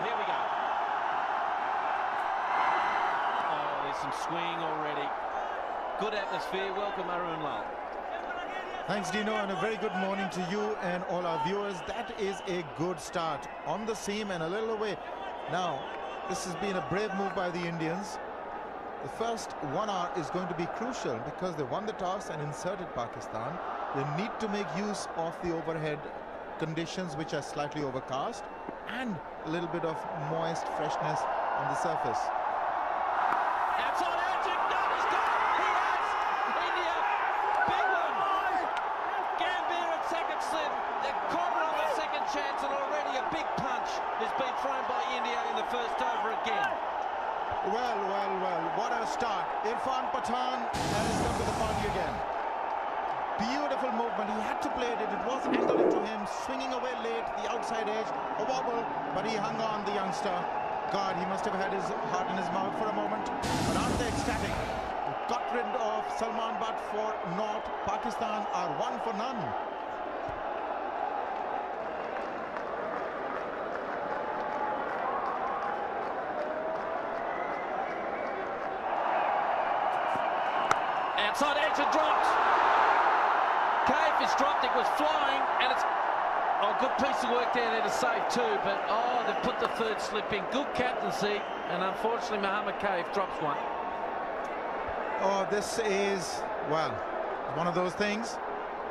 Here we go. Oh, there's some swing already. Good atmosphere. Welcome, Arun Lal. Thanks, Dino, and a very good morning to you and all our viewers. That is a good start. On the seam and a little away. Now, this has been a brave move by the Indians. The first 1 hour is going to be crucial because they won the toss and inserted Pakistan. They need to make use of the overhead conditions, which are slightly overcast, and a little bit of moist freshness on the surface. Outside edge, no, he's got it. He has. India, big one. Gambir at second slip. They're cornered on the second chance, and already a big punch has been thrown by India in the first over again. Well, what a start. Irfan Pathan has come to the party again. Beautiful movement. He had to play it. It was angled into him, swinging away late, the outside edge, a wobble, but he hung on, the youngster. God, he must have had his heart in his mouth for a moment. But aren't they ecstatic? Got rid of Salman Butt for naught. Pakistan are 1 for none. Outside edge and dropped. Cave is dropped. It was flying, and it's a good piece of work down there to save two. But they've put the third slip in. Good captaincy, and unfortunately, Mohammed Cave drops one. Oh, this is, well, one of those things.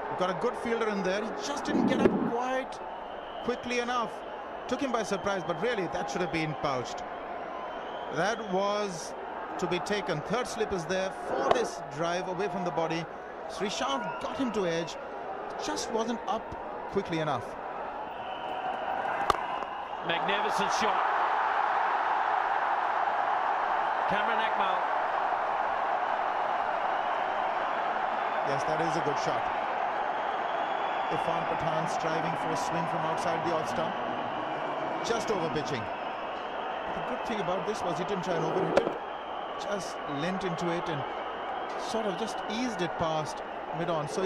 We've got a good fielder in there. He just didn't get up quite quickly enough. Took him by surprise, but really, that should have been pouched. That was to be taken. Third slip is there for this drive away from the body. Srishav got him to edge, just wasn't up quickly enough. Magnificent shot. Cameron Akmal. Yes, that is a good shot. Irfan Pathan striving for a swing from outside the off stump, just over pitching. The good thing about this was he didn't try and overhit it, just leant into it and sort of just eased it past mid-on. So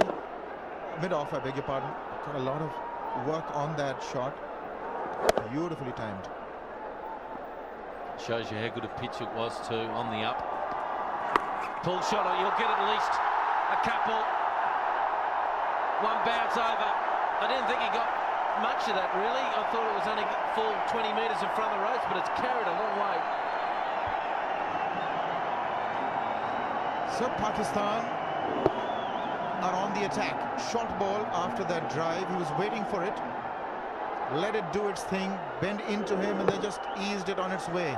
mid-off, I beg your pardon. Got a lot of work on that shot. Beautifully timed. Shows you how good a pitch it was too, on the up. Pull shot, you'll get at least a couple. One bounce over. I didn't think he got much of that really. I thought it was only full 20 metres in front of the ropes, but it's carried a long way. So Pakistan are on the attack. Short ball after that drive. He was waiting for it. Let it do its thing. Bend into him and they just eased it on its way.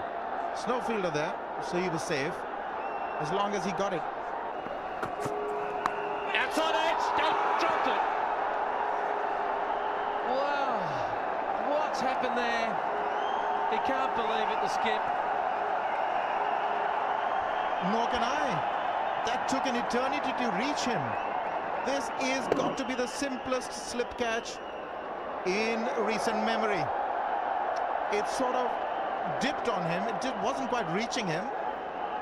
Snowfielder there, so he was safe. As long as he got it. Outside edge. Dropped it. Wow. What's happened there? He can't believe it, the skip. Nor can I. That took an eternity to reach him. This is got to be the simplest slip catch in recent memory. It sort of dipped on him. It wasn't quite reaching him.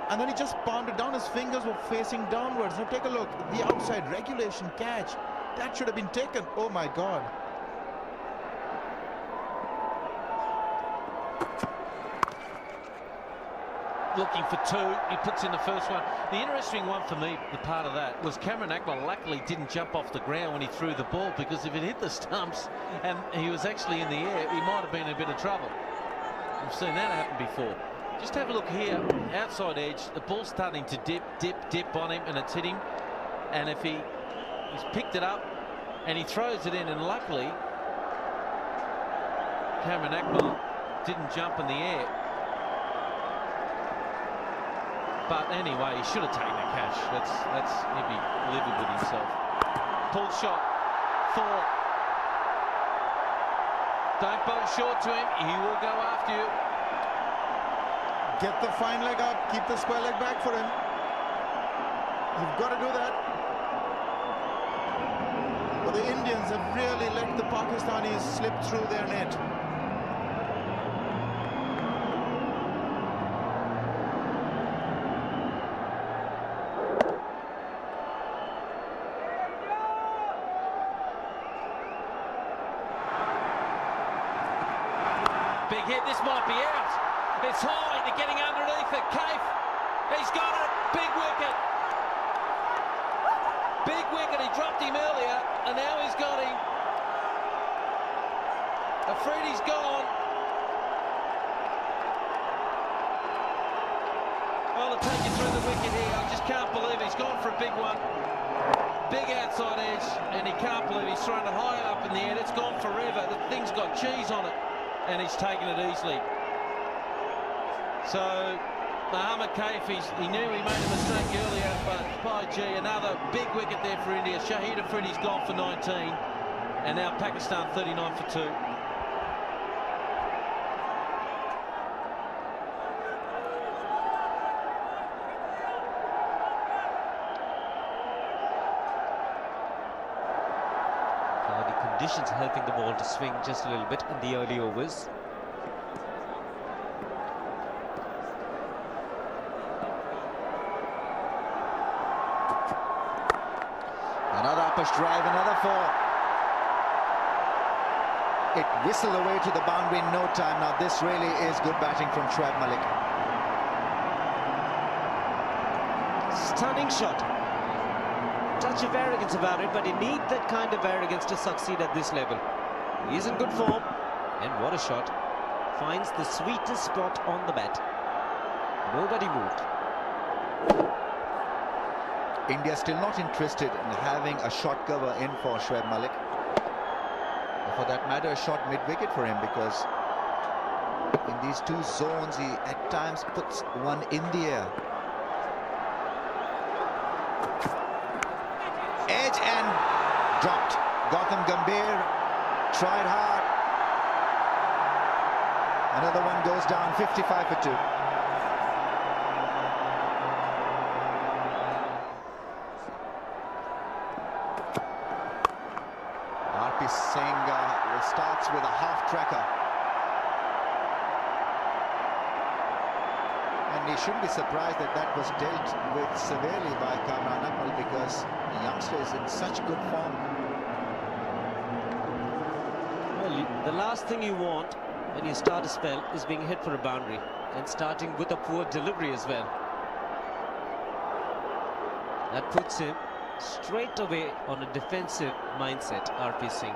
And then he just palmed it down. His fingers were facing downwards. Now take a look. The outside regulation catch. That should have been taken. Oh my God. Looking for two, he puts in the first one. The interesting one for me, the part of that, was Cameron Akmal luckily didn't jump off the ground when he threw the ball, because if it hit the stumps and he was actually in the air, he might have been in a bit of trouble. We've seen that happen before. Just have a look here, outside edge, the ball's starting to dip on him, and it's hit him. And if he's picked it up and he throws it in, and luckily Cameron Akmal didn't jump in the air. But anyway, he should have taken the catch. He'd be livid with himself. Pull shot. 4. Don't bowl short to him. He will go after you. Get the fine leg up. Keep the square leg back for him. You've got to do that. But the Indians have really let the Pakistanis slip through their net. big hit. This might be out. It's high. They're getting underneath it. Kaif, he's got it. Big wicket. Big wicket. He dropped him earlier, and now he's got him. Afridi's gone. Well, to take you through the wicket here, I just can't believe he's gone for a big one. Big outside edge, and he can't believe he's thrown it high up in the air. It's gone forever. The thing's got cheese on it, and he's taken it easily. So, Mohammad Kaif, he knew he made a mistake earlier, but by gee, another big wicket there for India. Shahid Afridi's gone for 19, and now Pakistan 39 for 2. Conditions helping the ball to swing just a little bit in the early overs. Another upper drive, another 4. It whistled away to the boundary in no time. Now this really is good batting from Shoaib Malik. Stunning shot. Touch of arrogance about it, but you need that kind of arrogance to succeed at this level. He's in good form, and what a shot. Finds the sweetest spot on the bat. Nobody moved. India still not interested in having a short cover in for Shoaib Malik. Or for that matter, a short mid-wicket for him, because in these two zones, he at times puts one in the air. Edge and dropped. Gautam Gambhir tried hard. Another one goes down, 55 for 2. RP Singh starts with a half-tracker. And he shouldn't be surprised that that was dealt with severely by Kamran Akmal, because the youngster is in such good form. Well, the last thing you want when you start a spell is being hit for a boundary, and starting with a poor delivery as well. That puts him straight away on a defensive mindset, RP Singh.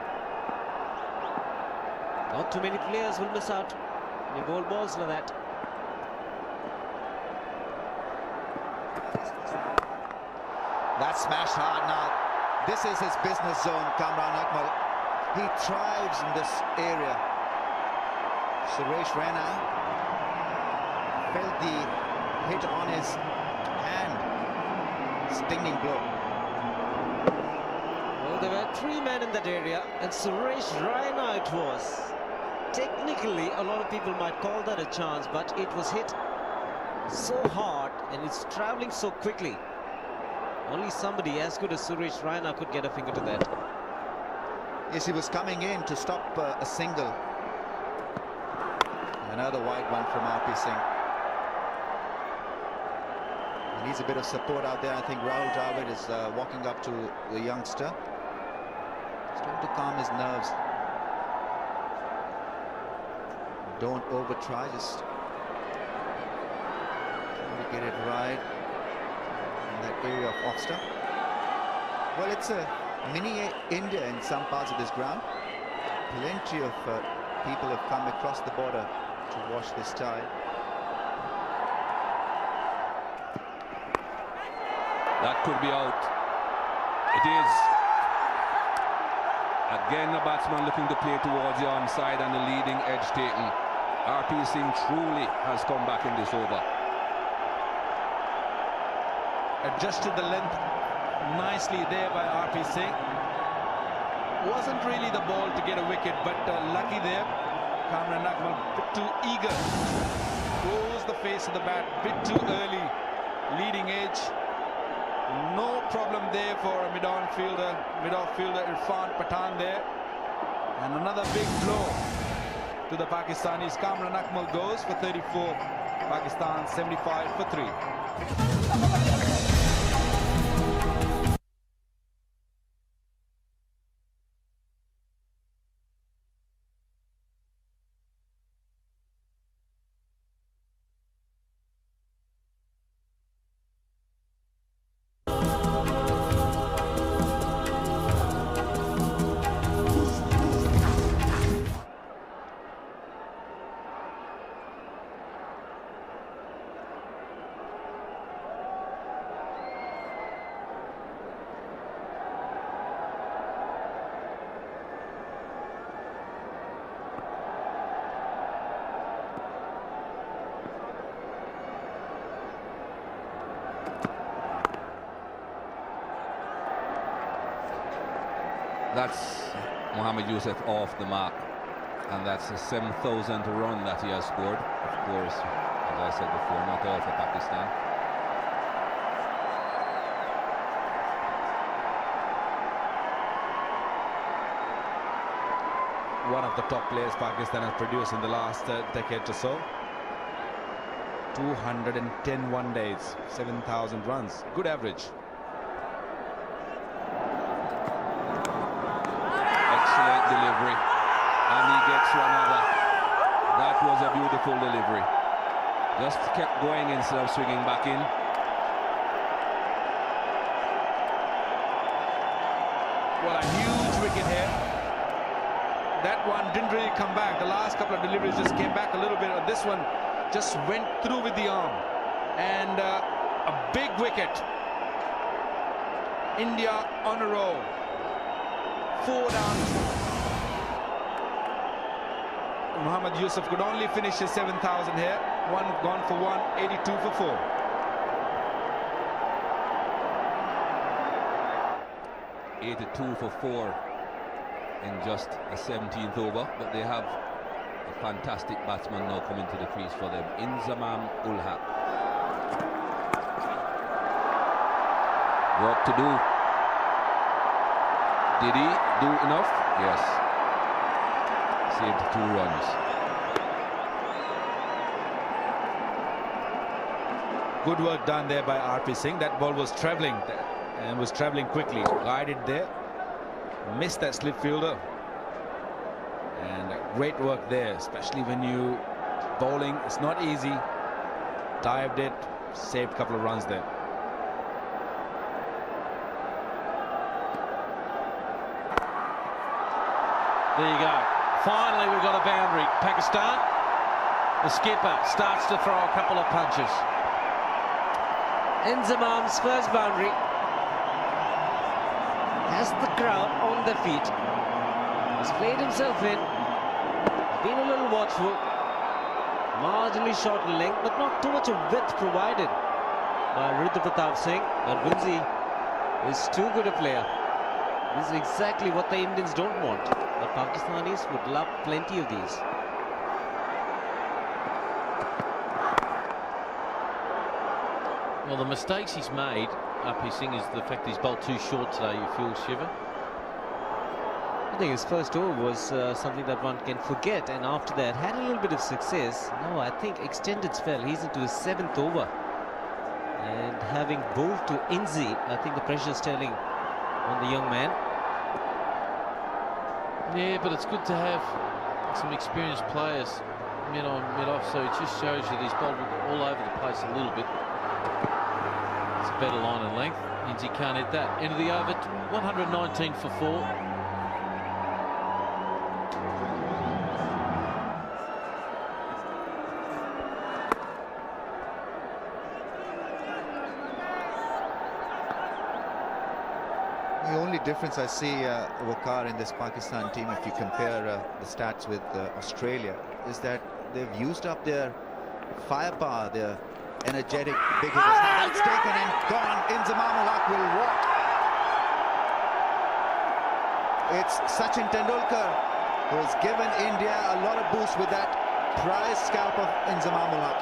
Not too many players will miss out. They bowl balls like that. That smash hard now. This is his business zone, Kamran Akmal. He thrives in this area. Suresh Raina felt the hit on his hand. Stinging blow. Well, there were 3 men in that area, and Suresh Raina it was. Technically, a lot of people might call that a chance, but it was hit so hard, and it's traveling so quickly. Only somebody as good as Suresh Raina could get a finger to that. Yes, he was coming in to stop a single. Another wide one from RP Singh. He needs a bit of support out there. I think Rahul Dravid is walking up to the youngster. He's trying to calm his nerves. Don't over-try, just trying to get it right in that area of off-stump. Well, it's a mini India in some parts of this ground. Plenty of people have come across the border to watch this tie. That could be out. It is. Again, the batsman looking to play towards the onside and the leading edge taken. RP Singh truly has come back in this over. Adjusted the length nicely there by RP Singh. Wasn't really the ball to get a wicket, but lucky there. Kamran Akmal bit too eager. Close the face of the bat, bit too early. Leading edge. No problem there for a mid-off fielder Irfan Pathan there. And another big blow to the Pakistanis. Kamran Akmal goes for 34. Pakistan 75 for 3. That's Mohammad Yusuf off the mark, and that's the 7,000th run that he has scored. Of course, as I said before, not all for Pakistan. One of the top players Pakistan has produced in the last decade or so. 210 one days, 7,000 runs, good average. Excellent delivery, and he gets another. That was a beautiful delivery. Just kept going instead of swinging back in. Well, a huge wicket here. That one didn't really come back. The last couple of deliveries just came back a little bit. This one just went through with the arm. And a big wicket. India on a roll. 4 down. Mohammad Yusuf could only finish his 7,000 here. One gone for one, 82 for 4. $82 for 4 in just a 17th over, but they have a fantastic batsman now coming to the crease for them, Inzamam ul Haq. Work to do. Did he do enough? Yes. Saved 2 runs. Good work done there by RP Singh. That ball was travelling and was travelling quickly. Guided there. Missed that slip fielder. And great work there, especially when you bowling. It's not easy. Dived it. Saved a couple of runs there. There you go. Finally, we've got a boundary. Pakistan, the skipper, starts to throw a couple of punches. Inzamam's first boundary has the crowd on their feet. He's played himself in, been a little watchful, marginally short in length, but not too much of width provided by Rudra Pratap Singh. But Vinzi is too good a player. This is exactly what the Indians don't want. The Pakistanis would love plenty of these. Well, the mistakes he's made, RP Singh, is the fact he's bowled too short today, you feel, Shiva? I think his first over was something that one can forget, and after that had a little bit of success. No, I think extended spell. He's into his 7th over, and having bowled to Inzi, I think the pressure is telling on the young man. Yeah, but it's good to have some experienced players mid-on, mid-off, so it just shows you that he's bowled all over the place a little bit. It's a better line and length. Inzi can't hit that. End of the over, 119 for 4. The only difference I see, Waqar, in this Pakistan team, if you compare the stats with Australia, is that they've used up their firepower, their energetic big hitters. Now that's taken and gone. Inzamam ul Haq will walk. It's Sachin Tendulkar who has given India a lot of boost with that prize scalp of Inzamam ul Haq.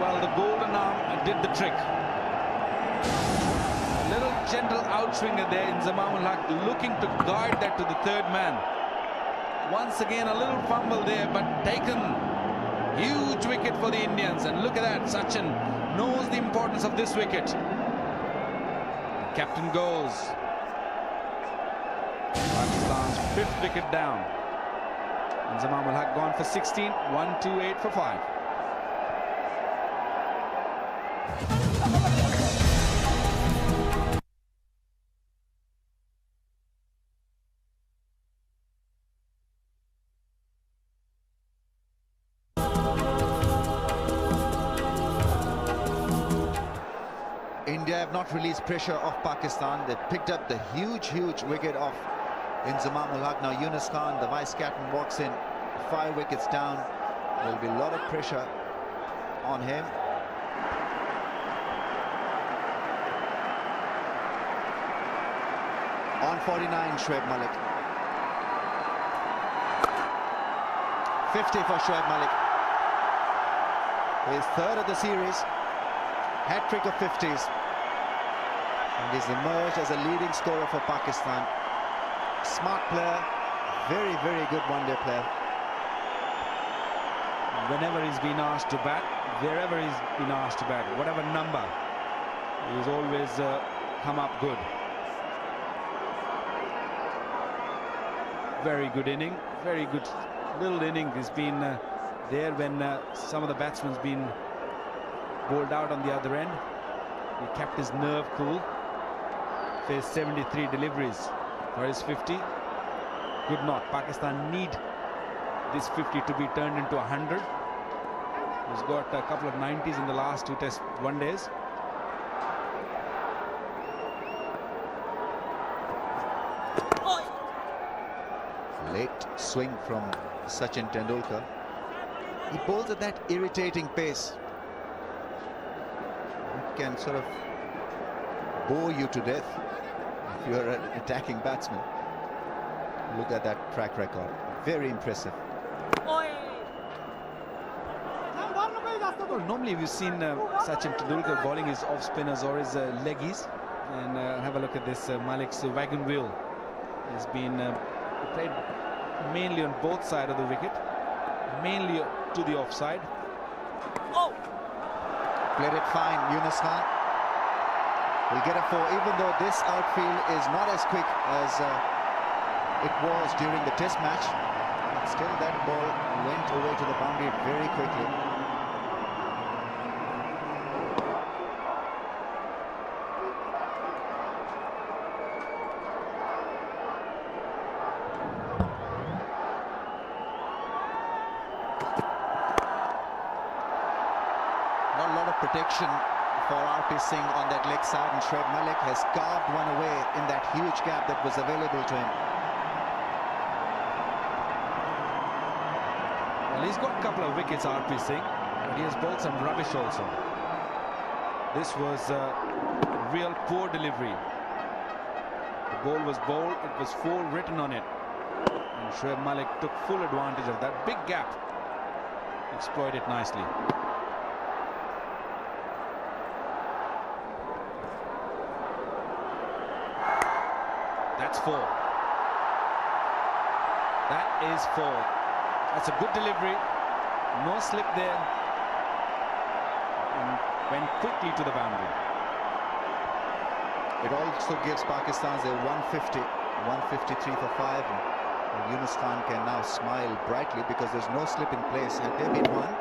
Well, the golden arm did the trick. A little gentle outswinger there in Inzamam ul Haq, looking to guide that to the 3rd man. Once again, a little fumble there, but taken. Huge wicket for the Indians, and look at that. Sachin knows the importance of this wicket. The captain goes. Pakistan's 5th wicket down. Inzamam ul Haq gone for 16, 128 for 5. India have not released pressure off Pakistan. They've picked up the huge wicket of Inzamam ul Haq. Now Yunus Khan, the vice captain, walks in, 5 wickets down. There'll be a lot of pressure on him. on 49, Shoaib Malik. 50 for Shoaib Malik. His third of the series. Hat-trick of 50s. And he's emerged as a leading scorer for Pakistan. Smart player. Very, very good one-day player. Whenever he's been asked to bat, wherever he's been asked to bat, whatever number, he's always come up good. Very good inning, very good little inning. He's been there when some of the batsmen's been bowled out on the other end. He kept his nerve cool. Faced 73 deliveries for his 50. Good not. Pakistan need this 50 to be turned into 100. He's got a couple of 90s in the last 2 test one-days. Late swing from Sachin Tendulkar. He bowls at that irritating pace. It can sort of bore you to death if you're an attacking batsman. Look at that track record. Very impressive. Well, normally we've seen Sachin Tendulkar bowling his off-spinners or his leggies. And have a look at this. Malik's wagon wheel has been played mainly on both sides of the wicket, mainly to the offside. Played it fine. Yunus Khan will get a 4, even though this outfield is not as quick as it was during the test match. But still, that ball went away to the boundary very quickly. Protection for RP Singh on that leg side, and Shoaib Malik has carved one away in that huge gap that was available to him. Well, he's got a couple of wickets, RP Singh, but he has bowled some rubbish also. This was a real poor delivery. The ball was bowled, it was 4 written on it, and Shoaib Malik took full advantage of that big gap. Exploited nicely. That's 4. That is 4. That's a good delivery. No slip there. And went quickly to the boundary. It also gives Pakistan a 150, 153 for 5. And Yunus Khan can now smile brightly because there's no slip in place. Had there been one,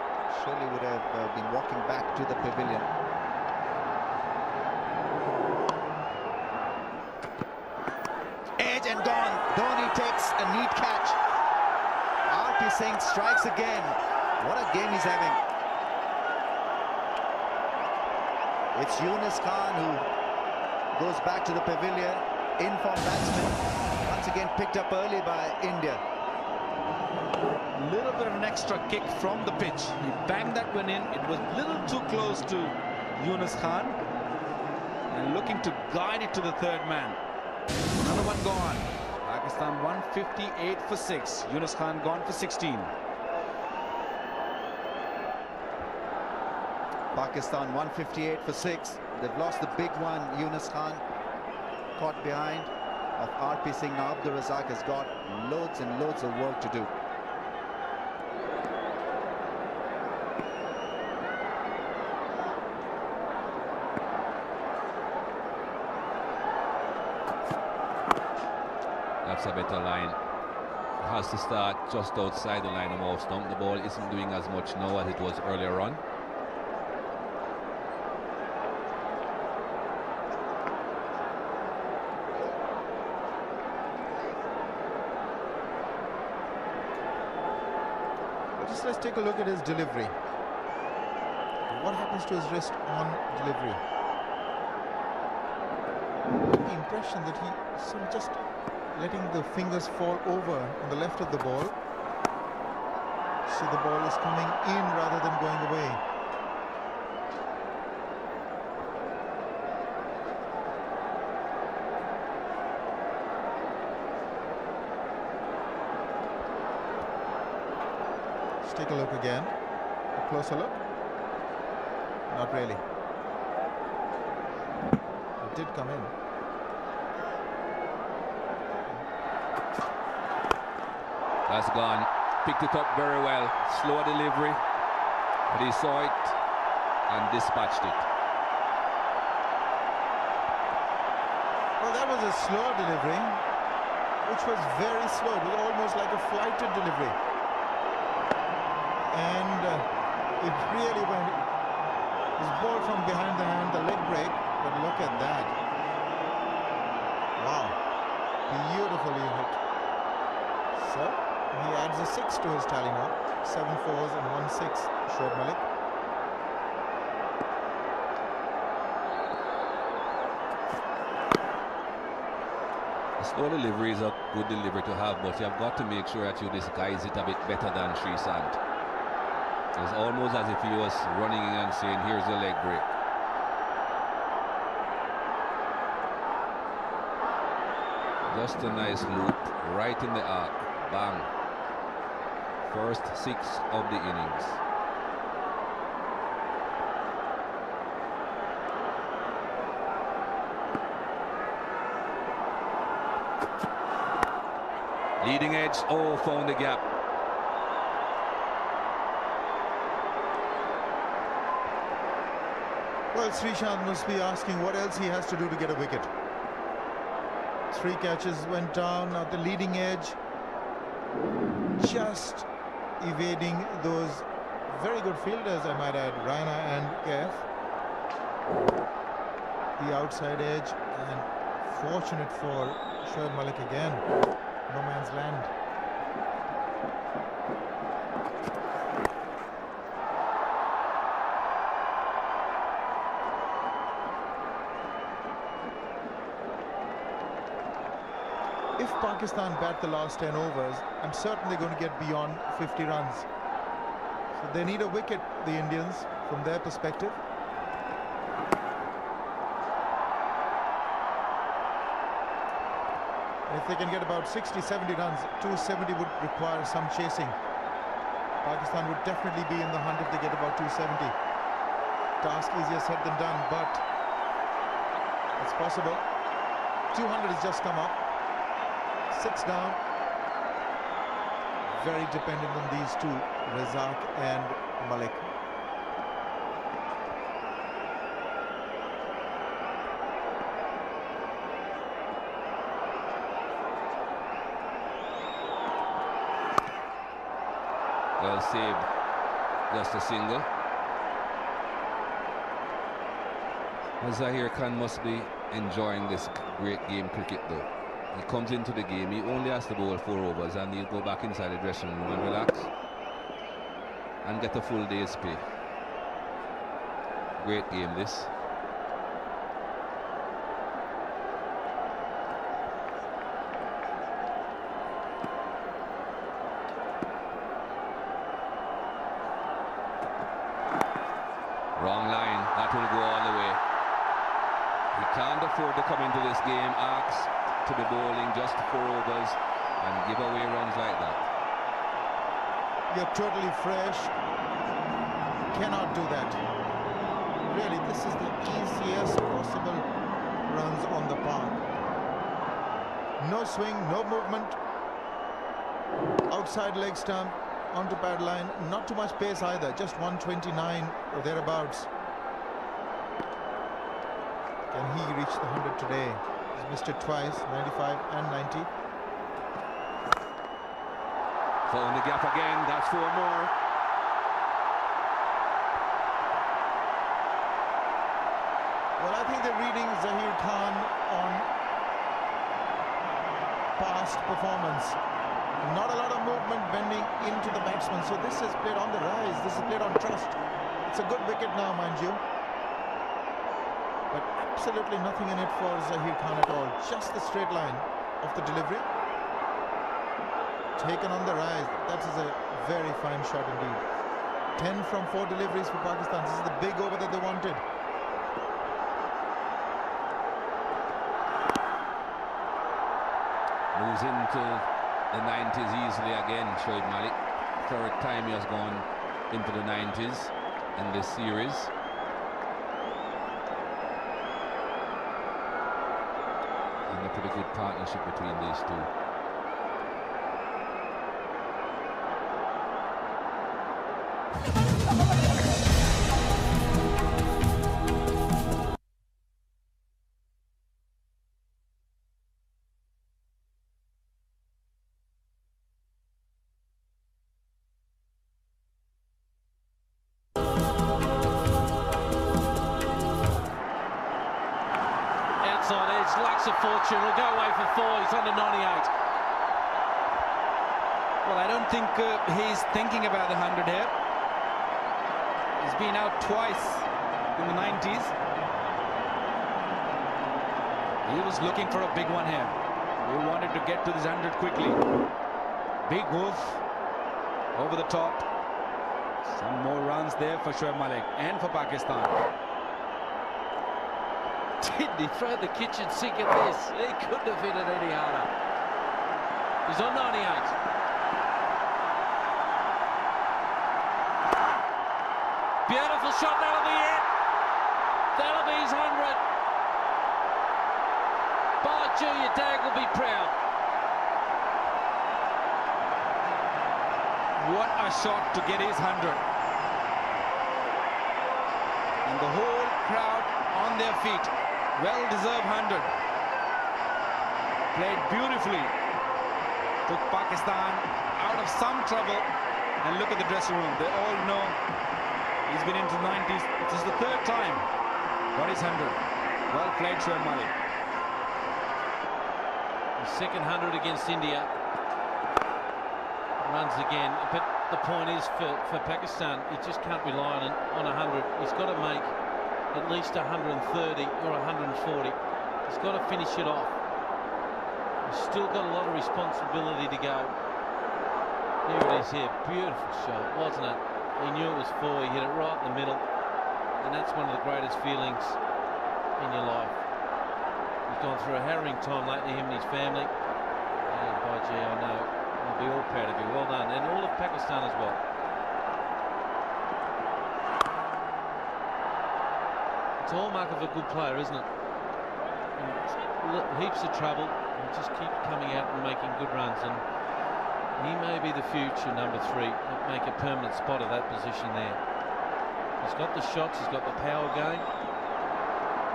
surely would have been walking back to the pavilion. And gone. Dhoni takes a neat catch. RP Singh strikes again. What a game he's having. It's Yunus Khan who goes back to the pavilion. In-form batsman. Once again picked up early by India. A little bit of an extra kick from the pitch. He banged that one in. It was a little too close to Yunus Khan. And looking to guide it to the third man. Another one gone. Pakistan 158 for 6. Yunus Khan gone for 16. Pakistan 158 for 6. They've lost the big one. Yunus Khan caught behind of RP Singh. Now Abdul Razzaq has got loads and loads of work to do. That's a better line. It has to start just outside the line of off stump. The ball isn't doing as much now as it was earlier on. Let's take a look at his delivery. What happens to his wrist on delivery? The impression that he sort of just letting the fingers fall over on the left of the ball. So the ball is coming in rather than going away. Let's take a look again. A closer look. Not really. It did come in. That's gone. Picked it up very well. Slow delivery. But he saw it and dispatched it. Well, that was a slow delivery, which was very slow. It was almost like a flighted delivery. And it really went. It was ball from behind the hand, the leg break. But look at that. Wow. Beautifully hit. So he adds a 6 to his tally now. 7 fours and 1 6, Shoaib Malik. A slow delivery is a good delivery to have, but you've got to make sure that you disguise it a bit better than Sreesanth. It's almost as if he was running in and saying, here's the leg break. Just a nice loop right in the arc. Bang. First 6 of the innings. Leading edge. Oh, found the gap. Well, Sreesanth must be asking what else he has to do to get a wicket. 3 catches went down at the leading edge, just evading those very good fielders, I might add, Raina and Kaif. The outside edge, and fortunate for Shoaib Malik again. No man's land. If Pakistan bat the last 10 overs, I'm certain they're going to get beyond 50 runs. So they need a wicket, the Indians, from their perspective. And if they can get about 60, 70 runs, 270 would require some chasing. Pakistan would definitely be in the hunt if they get about 270. Task easier said than done, but it's possible. 200 has just come up. 6 down. Very dependent on these two, Razzaq and Malik. Well saved. Just a single. Zahir Khan must be enjoying this great game cricket though. He comes into the game, he only has to bowl 4 overs and he'll go back inside the dressing room and relax and get a full day's pay. Great game this. Wrong line, that will go all the way. He can't afford to come into this game asked to be bowling just 4 overs and give away runs like that. You're totally fresh. Cannot do that. Really, this is the easiest possible runs on the park. No swing, no movement. Outside leg stump, onto pad line. Not too much pace either, just 129 or thereabouts. Can he reach the 100 today? He's missed it twice, 95 and 90. Found the gap again, that's 4 more. Well, I think they're reading Zahir Khan on past performance. Not a lot of movement bending into the batsman, so this is played on the rise, this is played on trust. It's a good wicket now, mind you. But absolutely nothing in it for Zahir Khan at all. Just the straight line of the delivery. Taken on the rise. That is a very fine shot indeed. 10 from 4 deliveries for Pakistan. This is the big over that they wanted. Moves into the 90s easily again, Shoaib Malik. third time he has gone into the 90s in this series. And a pretty good partnership between these two. Outside edge, lacks a fortune, will go away for 4, he's under 98. Well, I don't think he's thinking about the 100 here. He's been out twice in the 90s. He was looking for a big one here. He wanted to get to this 100 quickly. Big hoof over the top. Some more runs there for Shoaib Malik and for Pakistan. Didn't he throw the kitchen sink at this? He couldn't have hit it any harder. He's on 98. Beautiful shot, that'll be it. That'll be his 100. By Gee, your dad will be proud. What a shot to get his 100. And the whole crowd on their feet. Well-deserved 100. Played beautifully. Took Pakistan out of some trouble. And look at the dressing room. They all know he's been into the 90s. This is the third time. Got his 100. Well played, Shoaib Malik. His second 100 against India. Runs again. But the point is for Pakistan, he just can't rely on 100. He's got to make at least 130 or 140. He's got to finish it off. He's still got a lot of responsibility to go. There it is here. Beautiful shot, wasn't it? He knew it was 4. He hit it right in the middle. And that's one of the greatest feelings in your life. He's gone through a harrowing time lately, him and his family. And by gee, I know they'll be all proud of you. Well done. And all of Pakistan as well. It's a hallmark of a good player, isn't it? Heaps of trouble and just keep coming out and making good runs, and he may be the future number 3, make a permanent spot of that position there. He's got the shots, he's got the power game,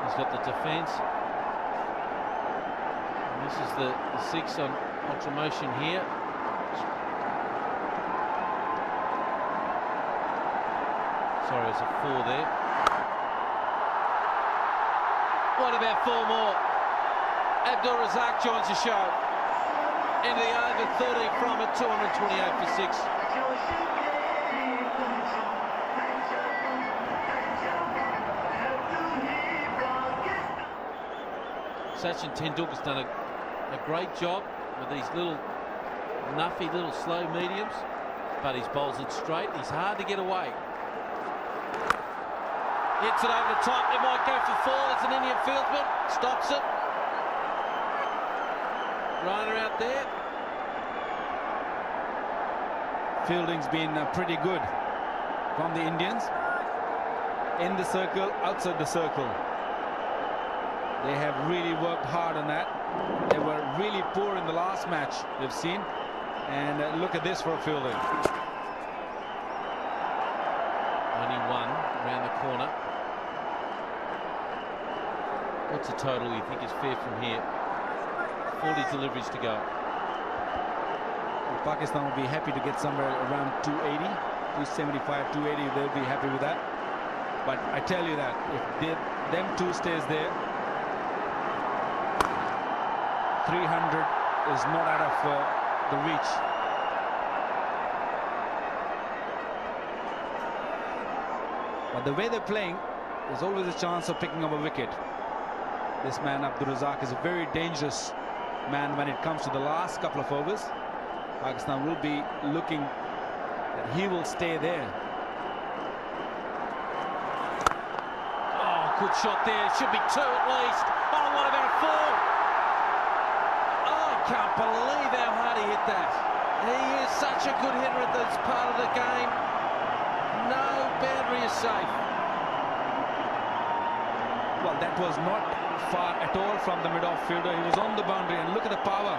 he's got the defence. And this is the 6 on promotion here. Sorry, it's a 4 there. What about 4 more? Abdul Razzaq joins the show. Into the over 30 from it, 228 for 6. Sachin Tendulkar's done a great job with these little nuffy, little slow mediums, but he's bowls it straight. He's hard to get away. Hits it over the top. It might go for 4. It's an Indian fieldsman. Stops it. Runner out there. Fielding's been pretty good from the Indians. In the circle, outside the circle. They have really worked hard on that. They were really poor in the last match we've seen. And look at this for fielding. Only 1 around the corner. What's the total you think is fair from here? 40 deliveries to go. Well, Pakistan will be happy to get somewhere around 280, 275, 280. They'll be happy with that. But I tell you that if them 2 stays there, 300 is not out of the reach. But the way they're playing, there's always a chance of picking up a wicket. This man, Abdul Razzaq, is a very dangerous man when it comes to the last couple of overs. Pakistan will be looking that he will stay there. Oh, good shot there. It should be 2 at least. Oh, what about 4? Oh, I can't believe how hard he hit that. He is such a good hitter at this part of the game. No boundary is safe. Well, that was not far at all from the mid-off fielder. He was on the boundary, and look at the power.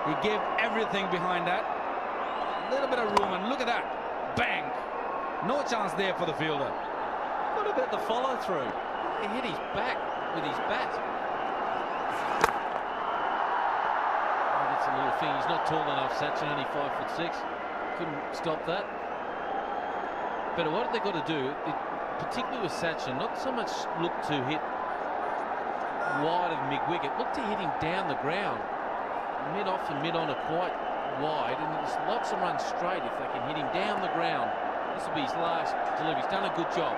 He gave everything behind that. A little bit of room, and look at that. Bang! No chance there for the fielder. What about the follow-through? He hit his back with his bat. Oh, that's a little thing. He's not tall enough, Sachin, only 5'6". Couldn't stop that. But what have they got to do, particularly with Sachin, not so much look to hit wide of mid-wicket, look to hit him down the ground. Mid-off and mid-on are quite wide, and there's lots of runs straight if they can hit him down the ground. This will be his last delivery. He's done a good job.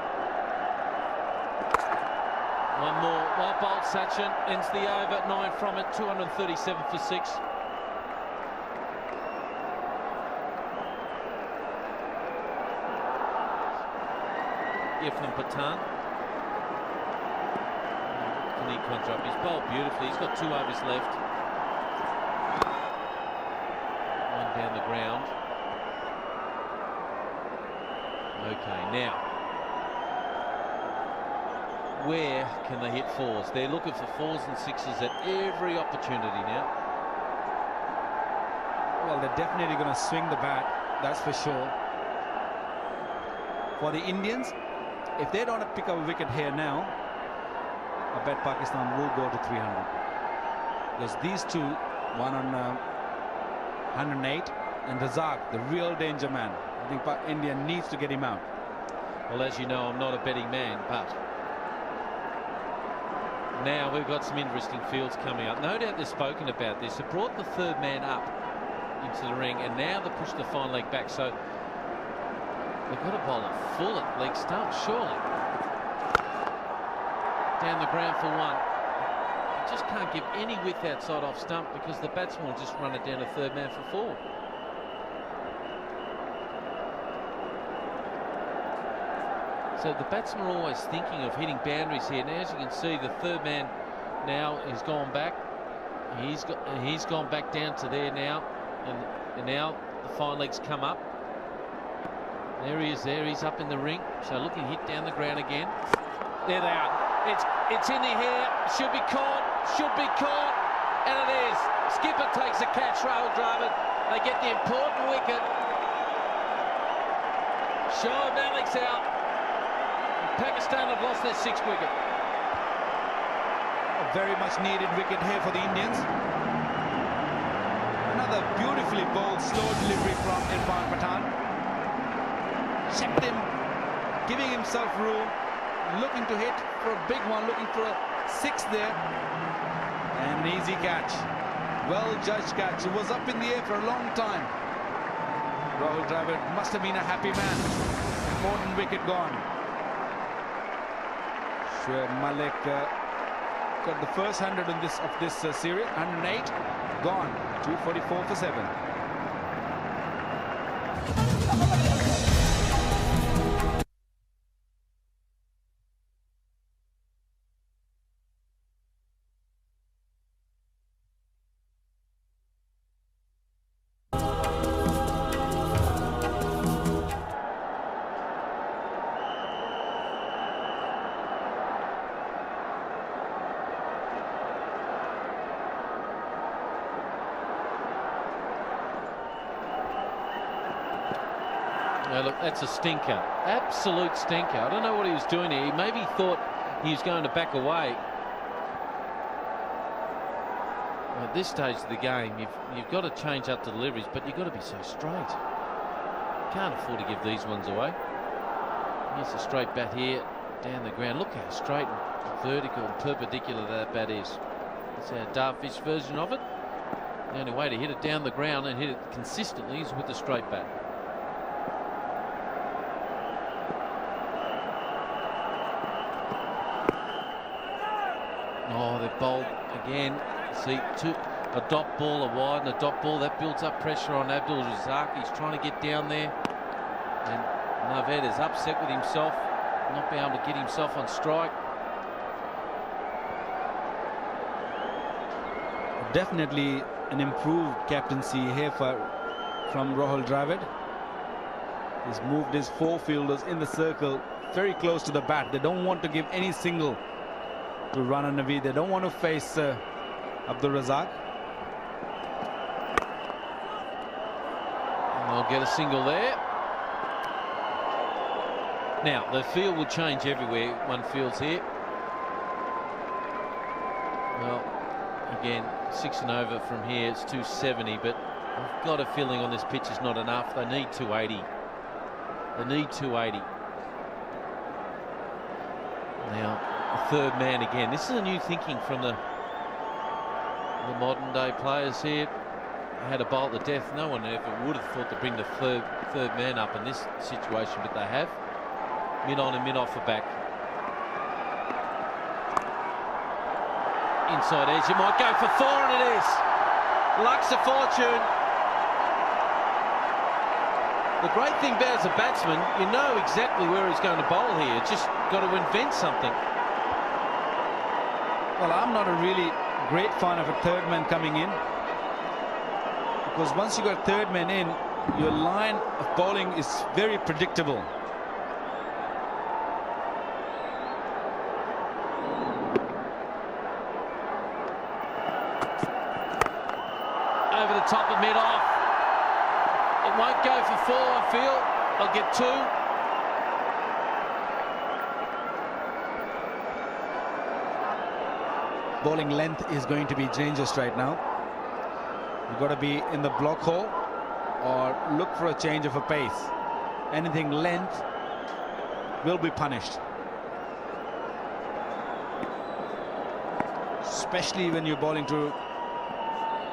One more. Well bowled, Sachin. Ends the over. 9 from it. 237 for 6. Ifnam Pathan. Can he conjure up? He's bowled beautifully. He's got 2 overs left. One down the ground. Okay, now, where can they hit 4s? They're looking for 4s and 6s at every opportunity now. Well, they're definitely going to swing the bat, that's for sure. For the Indians, if they don't pick up a wicket here now, I bet Pakistan will go to 300. There's these two, one on 108, and Razzaq, the real danger man. I think India needs to get him out. Well, as you know, I'm not a betting man, but now we've got some interesting fields coming up. No doubt they've spoken about this. They brought the 3rd man up into the ring, and now they push the fine leg back. So they've got to bowl it full at leg stump, surely. Down the ground for 1. You just can't give any width outside off stump because the batsman will just run it down a 3rd man for 4. So the batsmen are always thinking of hitting boundaries here. Now, as you can see, the 3rd man now has gone back. He's gone back down to there now, and now the fine legs come up. There he is. There he's up in the ring. So looking hit down the ground again. There they are. It's in the air. Should be caught. Should be caught, and it is. Skipper takes a catch. Rahul Dravid. They get the important wicket. Shoaib Malik's out. Pakistan have lost their 6th wicket. A very much needed wicket here for the Indians. Another beautifully bowled slow delivery from Irfan Pathan. Checked him, giving himself room, looking to hit for a big one, looking for a 6 there. And an easy catch. Well judged catch. It was up in the air for a long time. Rahul Dravid must have been a happy man. Important wicket gone. Malik got the first 100 in this series. 108 gone. 244 for 7. Look, that's a stinker. Absolute stinker. I don't know what he was doing here. He maybe thought he was going to back away. At this stage of the game, you've got to change up the deliveries, but you've got to be so straight. You can't afford to give these ones away. Here's a straight bat here, down the ground. Look how straight and vertical and perpendicular that bat is. That's our Darvish version of it. The only way to hit it down the ground and hit it consistently is with the straight bat. Oh, they've bowled again. See, a dot ball, a wide and a dot ball. That builds up pressure on Abdul Razzaq. He's trying to get down there. And Naved is upset with himself, not being able to get himself on strike. Definitely an improved captaincy here for from Rahul Dravid. He's moved his 4 fielders in the circle very close to the bat. They don't want to give any single to Rana Naveed. They don't want to face Abdul Razzaq. They'll get a single there. Now, the field will change everywhere one fields here. Well, again, 6 and over from here, it's 270, but I've got a feeling on this pitch is not enough. They need 280. They need 280. Now, the third man again. This is a new thinking from the modern day players here. They had a bowl to death. No one ever would have thought to bring the third man up in this situation, but they have. Mid on and mid off the back. Inside edge, you might go for 4, and it is. Luck's a fortune. The great thing about as a batsman, you know exactly where he's going to bowl here. Just got to invent something. Well, I'm not a really great fan of a third man coming in, because once you got third man in, your line of bowling is very predictable. Over the top of mid off. It won't go for 4, I feel. They'll get 2. Bowling length is going to be dangerous right now. You've got to be in the block hole or look for a change of a pace. Anything length will be punished, especially when you're bowling to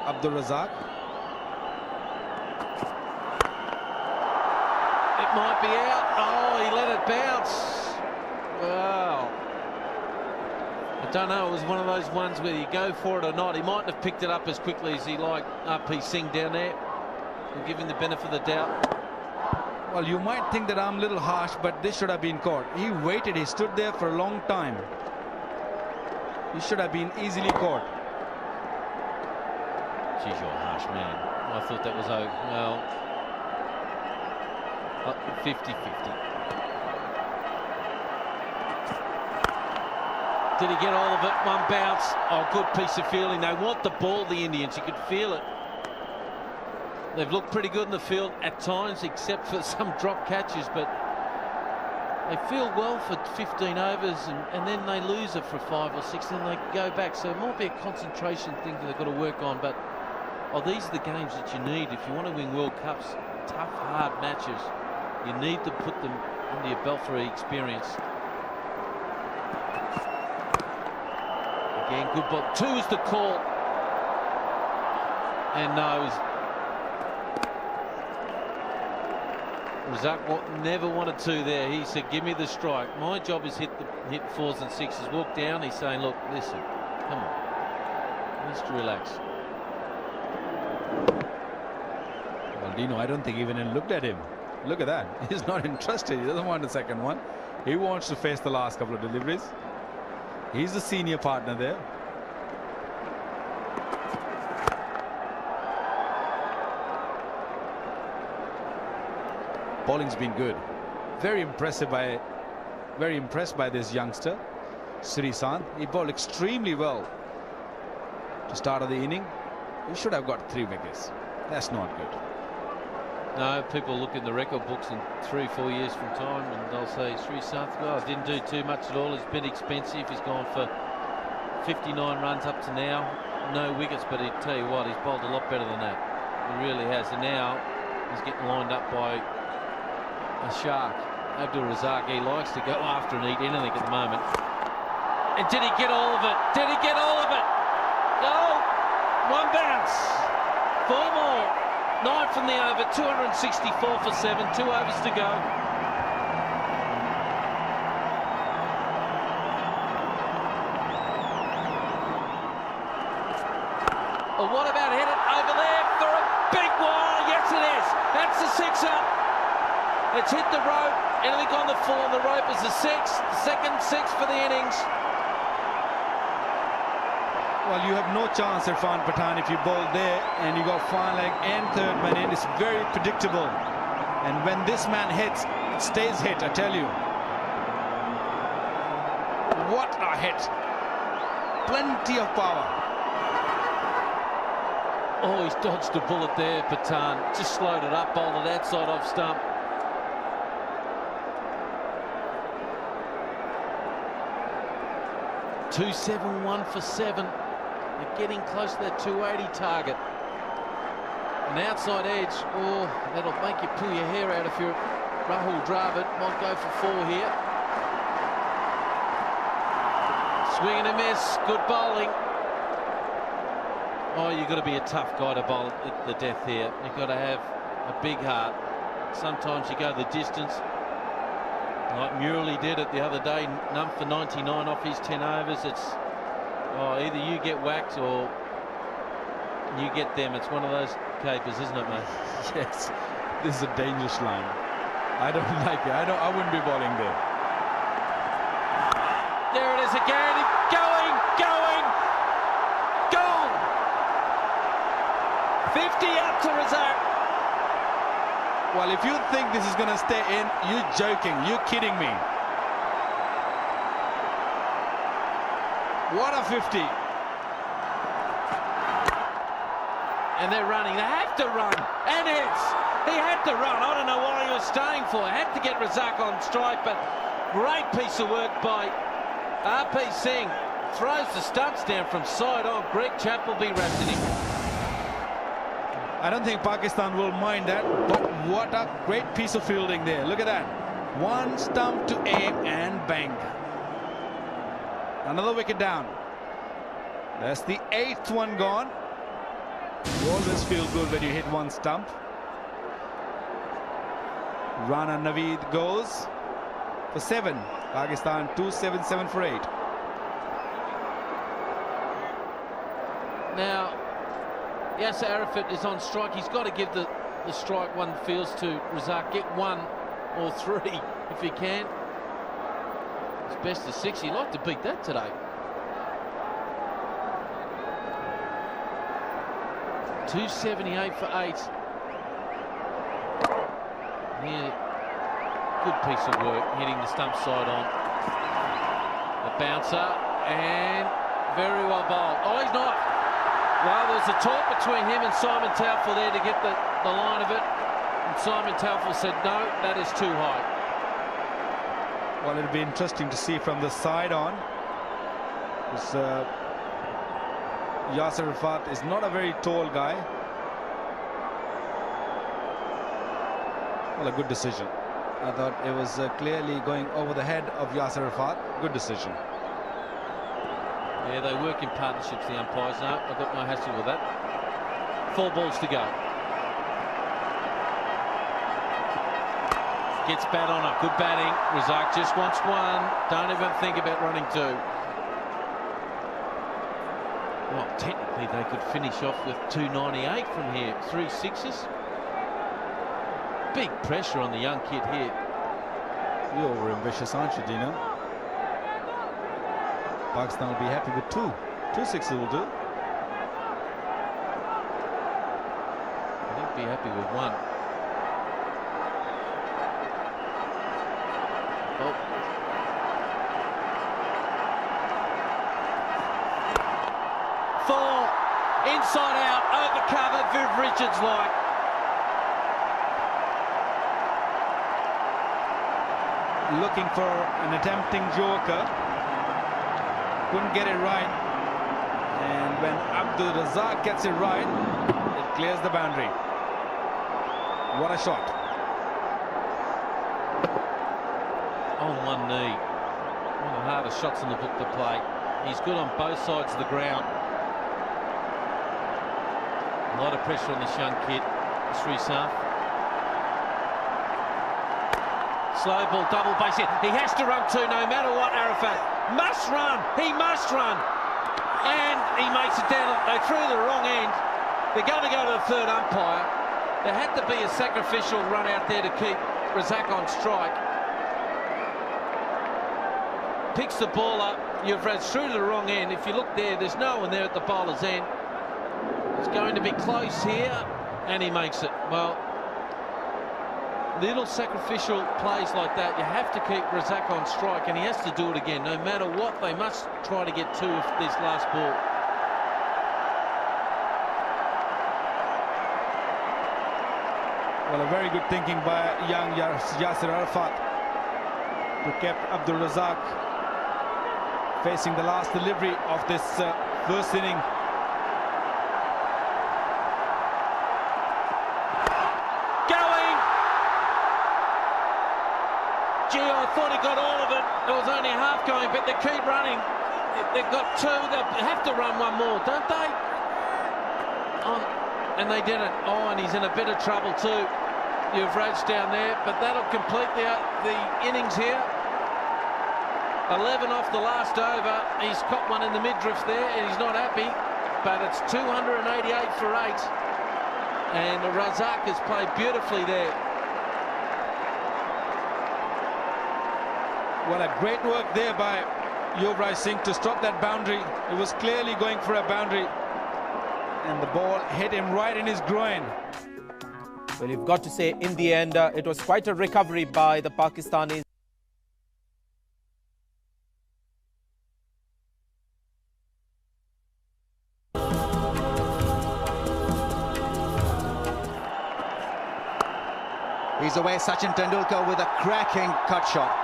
Abdul Razzaq. It might be out. Oh, he let it bounce. Wow. I don't know, it was one of those ones where you go for it or not. He mightn't have picked it up as quickly as he liked. RP Singh down there. We'll give him the benefit of the doubt. Well, you might think that I'm a little harsh, but this should have been caught. He waited, he stood there for a long time. He should have been easily caught. Geez, you're a harsh man. I thought that was over. Well, 50-50. Did he get all of it? One bounce. Oh, good piece of fielding. They want the ball, the Indians. You could feel it. They've looked pretty good in the field at times, except for some drop catches, but they field well for 15 overs and then they lose it for 5 or 6 and they go back. So it might be a concentration thing that they've got to work on, but these are the games that you need if you want to win World Cups. Tough, hard matches. You need to put them under your belt for experience. Again, good ball. 2 is the call. And no, Razzaq never wanted 2 there. He said, give me the strike. My job is hit 4s and 6s. Walk down. He's saying, look, listen, come on. Let's relax. Well, Dino, I don't think he even looked at him. Look at that. He's not interested. He doesn't want the second one. He wants to face the last couple of deliveries. He's the senior partner there. Bowling's been good. Very impressed by this youngster, Srisanth. He bowled extremely well to start of the inning. He should have got 3 wickets. That's not good. No, people look in the record books in 3-4 years from time and they'll say Srisanth, well, didn't do too much at all. He's been expensive. He's gone for 59 runs up to now. No wickets, but I tell you what, he's bowled a lot better than that. He really has. And now he's getting lined up by a shark. Abdul Razzaq, he likes to go after and eat anything at the moment. And did he get all of it? Did he get all of it? Oh, 1 bounce. 4 more. 9 from the over, 264 for 7, 2 overs to go. Oh, what about hit it over there for a big one? Yes, it is. That's the 6er. It's hit the rope. Anything on the full on the rope is the 6th. Second 6 for the innings. Well, you have no chance, Irfan Pathan, if you bowl there and you got fine leg and third man in. It's very predictable. And when this man hits, it stays hit, I tell you. What a hit. Plenty of power. Oh, he's dodged a bullet there, Pathan. Just slowed it up, bowled it outside off stump. .271 for 7. They're getting close to that 280 target. An outside edge, oh, that'll make you pull your hair out if you're Rahul Dravid. Might go for 4 here. Swing and a miss, good bowling. Oh, you've got to be a tough guy to bowl at the death here. You've got to have a big heart. Sometimes you go the distance, like Murali did it the other day, none for 99 off his 10 overs. It's either you get whacked or you get them. It's one of those capers, isn't it, mate? Yes, this is a dangerous line. I don't like it. I wouldn't be bowling there. There it is again. Going, gone. 50 up to Razzaq. Well, if you think this is going to stay in, you're joking. You're kidding me. What a 50. And they're running. They have to run. And he had to run. I don't know what he was staying for. Had to get Razzaq on strike, but great piece of work by RP Singh. Throws the stumps down from side on. Greg Chapp will be wrapped in him. I don't think Pakistan will mind that, but what a great piece of fielding there. Look at that. One stump to aim and bang. Another wicket down. That's the 8th one gone. You always feel good when you hit one stump. Rana Naveed goes for 7. Pakistan 277 for 8. Now, Yasser Arafat is on strike. He's got to give the strike one feels to Razzaq. Get 1 or 3 if he can. It's best of 6. He'd like to beat that today. .278 for 8. Yeah, good piece of work, hitting the stump side on. The bouncer, and very well bowled. Oh, he's not. Well, there was a talk between him and Simon Taufel there to get the line of it. And Simon Taufel said, no, that is too high. Well, it'll be interesting to see from the side on. Because Yasser Arafat is not a very tall guy. Well, a good decision. I thought it was clearly going over the head of Yasser Arafat. Good decision. Yeah, they work in partnerships, the umpires. No, I've got no hassle with that. 4 balls to go. Gets bat on it. Good batting. Razzaq just wants 1. Don't even think about running 2. Well, technically they could finish off with 298 from here. 3 6s. Big pressure on the young kid here. You're over-ambitious, aren't you, Dino? Pakistan will be happy with 2. 2 6s will do. I think be happy with 1. Oh. Four. Inside out. Over cover. Viv Richards like. Looking for an attempting joker. Couldn't get it right. And when Abdul Razzaq gets it right, it clears the boundary. What a shot. On one knee. One of the hardest shots in the book to play. He's good on both sides of the ground. A lot of pressure on this young kid, Srisant. Slow ball, double base hit. He has to run 2 no matter what, Arafat. Must run. He must run. And he makes it down. They threw the wrong end. They're going to go to the 3rd umpire. There had to be a sacrificial run out there to keep Razzaq on strike. picks the ball up. Yuvraj through to the wrong end. If you look there, there's no one there at the bowler's end. It's going to be close here, and he makes it. Well, little sacrificial plays like that, you have to keep Razzaq on strike, and he has to do it again. No matter what, they must try to get 2 of this last ball. Well, a very good thinking by young Yasir Arafat, who kept Abdul Razzaq facing the last delivery of this first inning. Going! Gee, I thought he got all of it. It was only half going, but they keep running. They've got 2. They'll have to run one more, don't they? And they did it. Oh, and he's in a bit of trouble too. Yuvraj down there, but that'll complete the innings here. 11 off the last over. He's caught one in the midriff there, and he's not happy. But it's 288 for 8, and Razzaq has played beautifully there. Well, a great work there by Yuvraj Singh to stop that boundary. It was clearly going for a boundary, and the ball hit him right in his groin. Well, you've got to say, in the end, it was quite a recovery by the Pakistanis. He's away, Sachin Tendulkar with a cracking cut shot.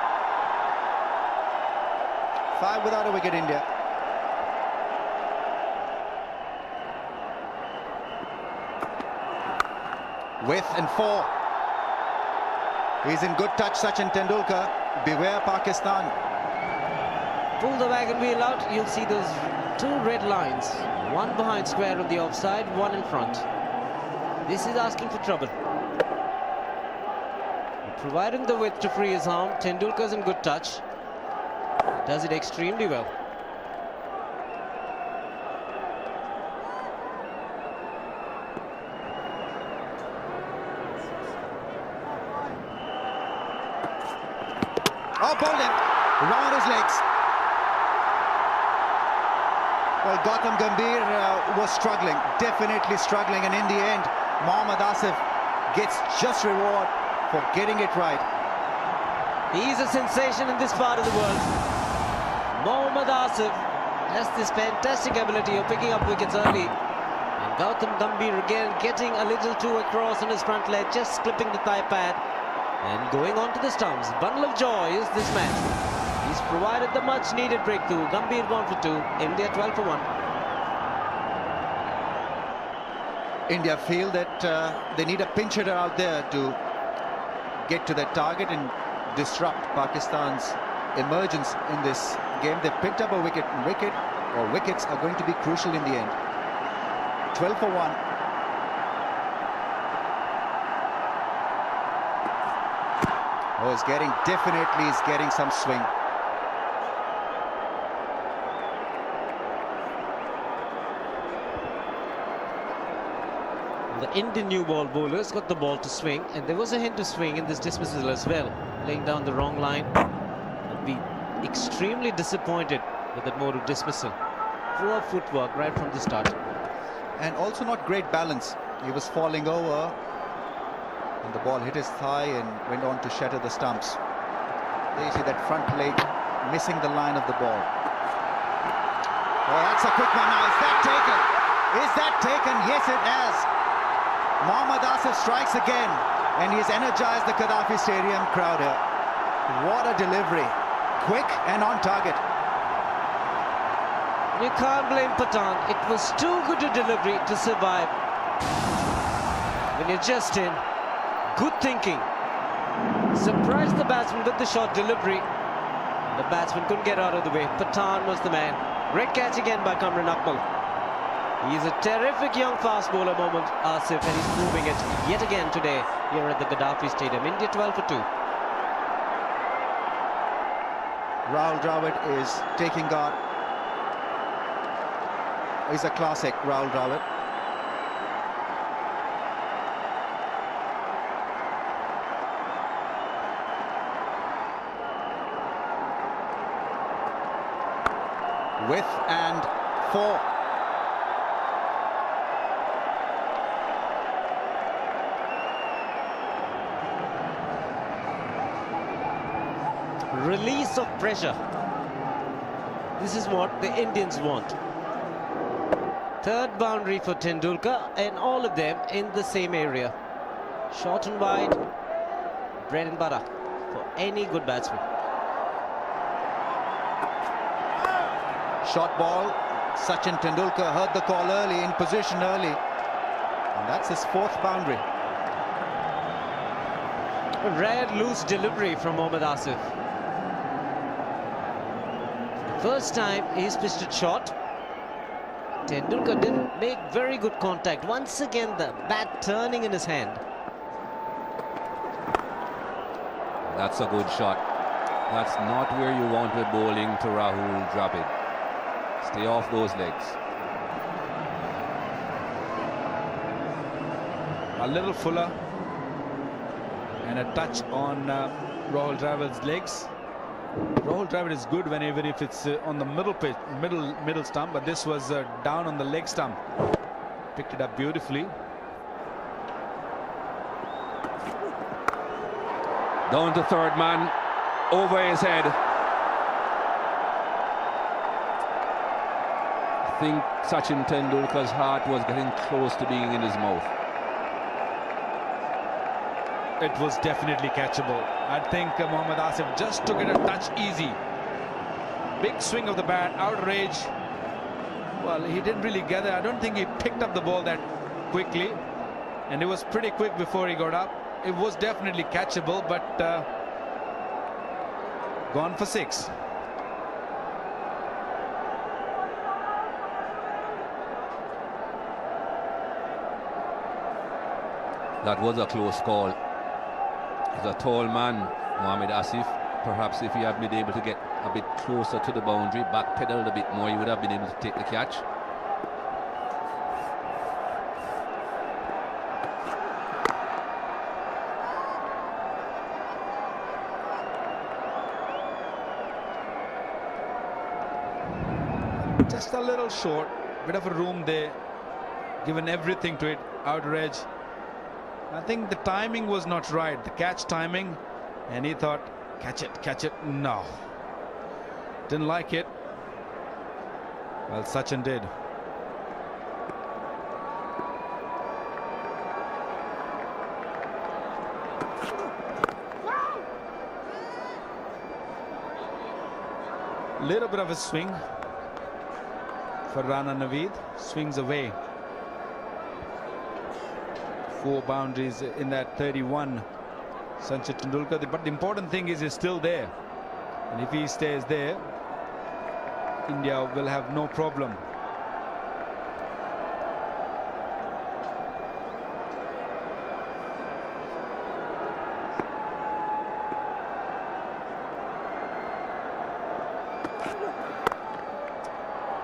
5 without a wicket, India. With and 4. He's in good touch, Sachin Tendulkar. Beware Pakistan. Pull the wagon wheel out, you'll see those 2 red lines. One behind square of the offside, one in front. This is asking for trouble. Providing the width to free his arm, Tendulkar's in good touch. Does it extremely well. Oh, bowled him round his legs. Well, Gautam Gambhir was struggling, definitely struggling, and in the end, Mohammad Asif gets just reward for getting it right. He's a sensation in this part of the world. Mohammad Asif has this fantastic ability of picking up wickets early. And Gautam Gambhir again getting a little too across on his front leg, just clipping the thigh pad and going on to the stumps. Bundle of joy is this man. He's provided the much needed breakthrough. Gambhir gone for 2, India 12 for 1. India feel that they need a pinch hitter out there to get to their target and disrupt Pakistan's emergence in this game. They've picked up a wicket, and wickets are going to be crucial in the end. 12 for 1. Oh, he's getting some swing. The Indian new ball bowlers got the ball to swing, and there was a hint of swing in this dismissal as well. Laying down the wrong line. I'll be extremely disappointed with that mode of dismissal. Poor footwork right from the start. And also not great balance. He was falling over, and the ball hit his thigh and went on to shatter the stumps. There you see that front leg missing the line of the ball. Oh, that's a quick one now. Is that taken? Is that taken? Yes, it has. Mohammad Asif strikes again, and he's energized the Gaddafi Stadium crowd here. What a delivery. Quick and on target. You can't blame Pathan. It was too good a delivery to survive. When you're just in, good thinking. Surprised the batsman with the short delivery. The batsman couldn't get out of the way. Pathan was the man. Great catch again by Kamran Akmal. He's a terrific young fast bowler, Mohammad Asif, and he's proving it yet again today here at the Gaddafi Stadium. India 12 for 2. Rahul Dravid is taking guard. He's a classic, Rahul Dravid. Width and 4. Release of pressure. This is what the Indians want. Third boundary for Tendulkar, and all of them in the same area. Short and wide, bread and butter for any good batsman. Short ball. Sachin Tendulkar heard the call early, in position early. And that's his 4th boundary. A rare loose delivery from Mohammad Asif. First time he's pitched it short. Tendulkar didn't make very good contact. Once again the bat turning in his hand. That's a good shot. That's not where you want to be bowling to Rahul Dravid. Stay off those legs. A little fuller and a touch on Rahul Dravid's legs. Rahul Dravid is good whenever if it's on the middle pitch, middle stump, but this was down on the leg stump. Picked it up beautifully. Down to third man, over his head. I think Sachin Tendulkar's heart was getting close to being in his mouth. It was definitely catchable. I think Mohammad Asif just took it a touch easy. Big swing of the bat, outrage. Well, he didn't really gather. I don't think he picked up the ball that quickly. And it was pretty quick before he got up. It was definitely catchable, but gone for 6. That was a close call. He's a tall man, Mohammad Asif. Perhaps if he had been able to get a bit closer to the boundary, backpedaled a bit more, he would have been able to take the catch. Just a little short, bit of a room there, given everything to it, outer edge. I think the timing was not right, the catch timing, and he thought, catch it, no. Didn't like it. Well, Sachin did. Little bit of a swing for Rana Naveed, swings away. 4 boundaries in that 31. Sachin Tendulkar, but the important thing is he's still there, and if he stays there, India will have no problem.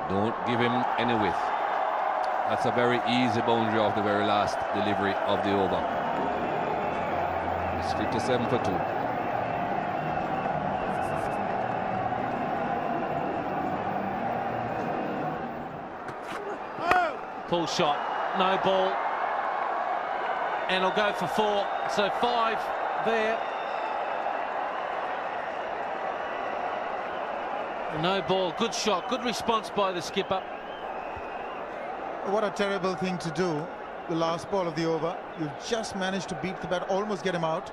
Don't give him any width. That's a very easy boundary off the very last delivery of the over. It's 57 for 2. Pull shot, no ball, and he'll go for 4. So 5 there. No ball, good shot, good response by the skipper. What a terrible thing to do. The last ball of the over. You've just managed to beat the bat, almost get him out.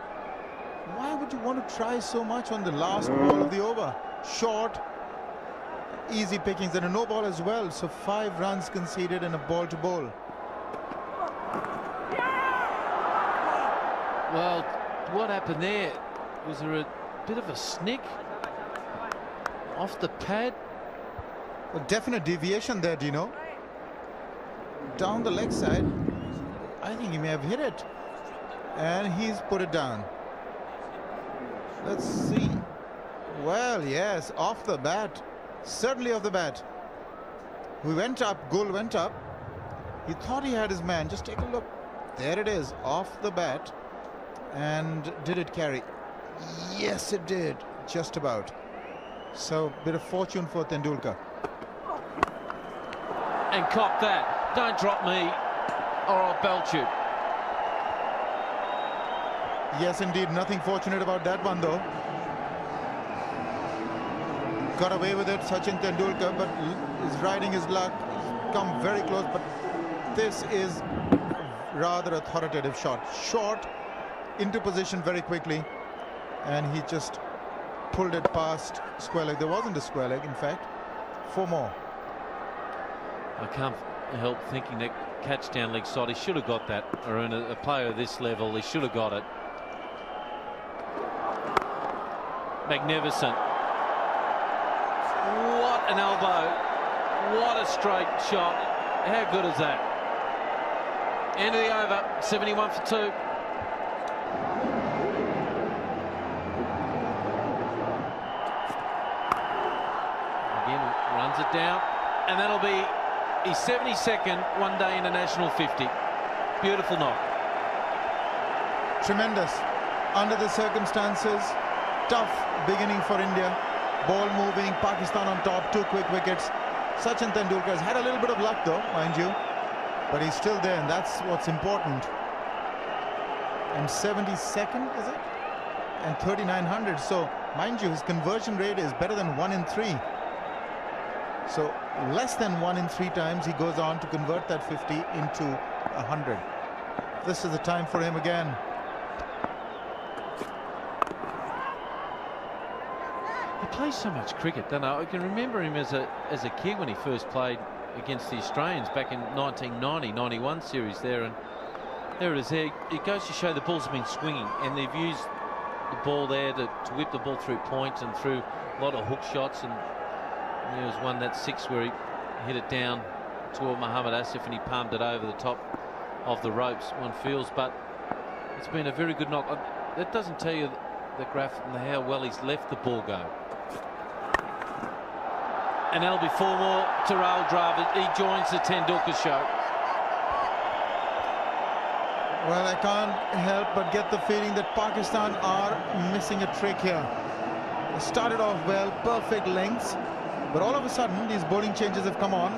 Why would you want to try so much on the last ball of the over? Short, easy pickings, and a no ball as well. So 5 runs conceded and a ball to bowl. Well, what happened there? Was there a bit of a snick off the pad? A definite deviation there, Dino. Down the leg side. I think he may have hit it. And he's put it down. Let's see. Well, yes, off the bat. Certainly off the bat. We went up, goal went up. He thought he had his man. Just take a look. There it is, off the bat. And did it carry? Yes, it did. Just about. So, bit of fortune for Tendulkar. and cop that. Don't drop me or I'll belt you. Yes, indeed. Nothing fortunate about that one, though. Got away with it, Sachin Tendulkar, but is riding his luck. He's come very close, but this is rather authoritative shot. Short into position very quickly, and he just pulled it past square leg. There wasn't a square leg, in fact. 4 more. I can't help thinking that catch down leg side, he should have got that. Arun, a player of this level, he should have got it. Magnificent. What an elbow. What a straight shot. How good is that? End of the over, 71 for 2. Again, runs it down, and that'll be his 72nd one-day international 50. Beautiful knock. Tremendous. Under the circumstances, tough beginning for India. Ball moving, Pakistan on top, 2 quick wickets. Sachin Tendulkar has had a little bit of luck though, mind you, but he's still there, and that's what's important. And 72nd, is it? And 3900. So, mind you, his conversion rate is better than 1 in 3. So, less than 1 in 3 times he goes on to convert that 50 into 100. This is the time for him again. He plays so much cricket, don't I? I can remember him as a kid when he first played against the Australians back in 1990-91 series there, and there it is. There it goes to show the balls have been swinging, and they've used the ball there to whip the ball through point and through a lot of hook shots. And there was one, that 6, where he hit it down toward Mohammad Asif and he palmed it over the top of the ropes, one feels. But it's been a very good knock. That doesn't tell you the graph and how well he's left the ball go. And that'll be 4 more to Rahul Dravid. He joins the Tendulkar show. Well, I can't help but get the feeling that Pakistan are missing a trick here. They started off well, perfect lengths, but all of a sudden these bowling changes have come on.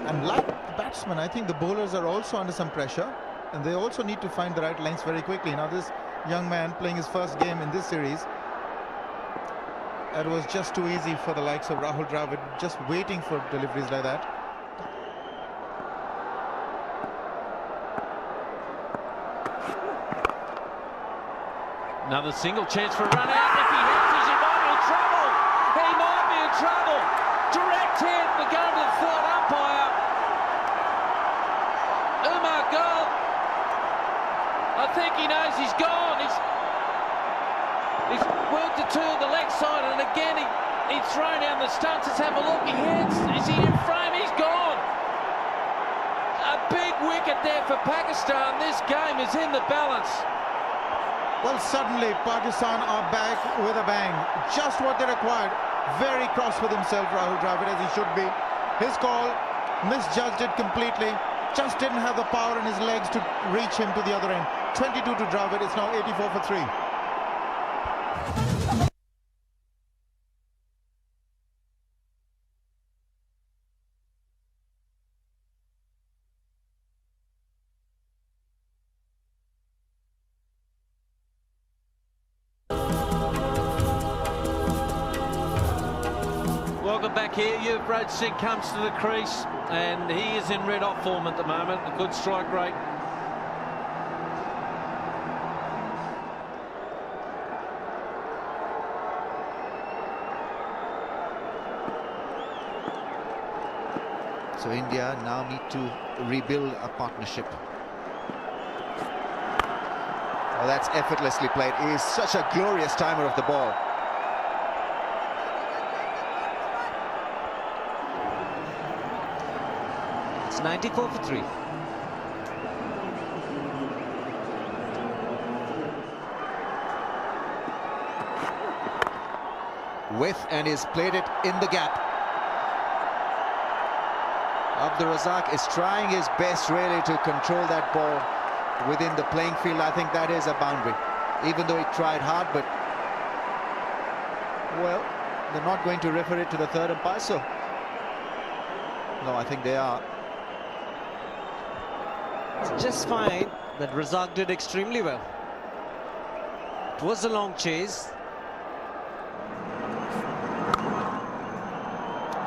And like the batsmen, I think the bowlers are also under some pressure, and they also need to find the right lengths very quickly. Now this young man playing his first game in this series, it was just too easy for the likes of Rahul Dravid, just waiting for deliveries like that. Another single chance for a run out. If he hits it, he might be in trouble. He might be in trouble. Direct hit. We're going to the 3rd umpire. Umar Gul. I think he knows he's gone. He's worked it to the leg side, and again he's thrown down the stumps. Let's have a look. He hits. Is he in frame? He's gone. A big wicket there for Pakistan. This game is in the balance. Well, suddenly Pakistan are back with a bang. Just what they required. Very cross with himself, Rahul Dravid, as he should be. His call, misjudged it completely. Just didn't have the power in his legs to reach him to the other end. 22 to Dravid. It's now 84 for 3. Welcome back here. Yuvraj Singh comes to the crease, and he is in red hot form at the moment. A good strike rate. So India now need to rebuild a partnership. Oh, that's effortlessly played. He is such a glorious timer of the ball. It's 94 for 3. And he's played it in the gap. Razzaq is trying his best really to control that ball within the playing field. I think that is a boundary, even though he tried hard, but well, they're not going to refer it to the 3rd umpire, so No, I think they are. It's just fine that Razzaq did extremely well. It was a long chase.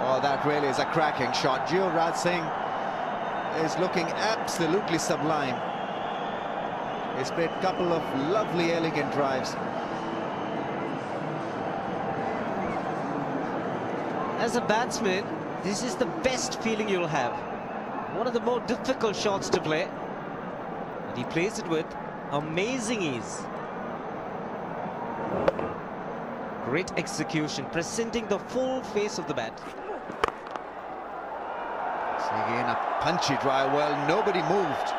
Oh, that really is a cracking shot. Yuvraj Singh is looking absolutely sublime. He's played a couple of lovely, elegant drives. As a batsman, this is the best feeling you'll have. One of the more difficult shots to play. And he plays it with amazing ease. Great execution, presenting the full face of the bat. So again, a punchy drive. Well, nobody moved.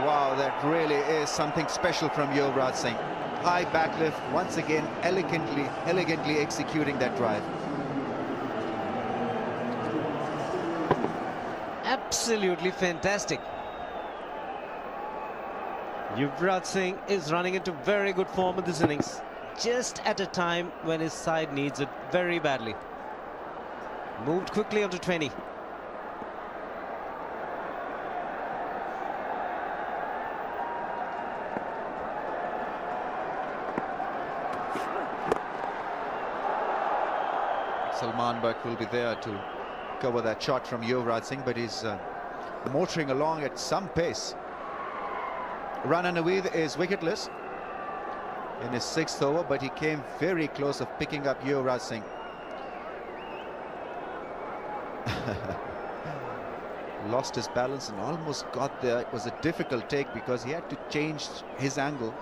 Wow, that really is something special from Yuvraj Singh. High backlift, once again, elegantly executing that drive. Absolutely fantastic. Yuvraj Singh is running into very good form in this innings, just at a time when his side needs it very badly. Moved quickly onto 20. Salman Butt will be there to cover that shot from Yuvraj Singh, but he's motoring along at some pace. Rana Naveed is wicketless in his 6th over, but he came very close of picking up Yuvraj Singh. Lost his balance and almost got there. It was a difficult take because he had to change his angle.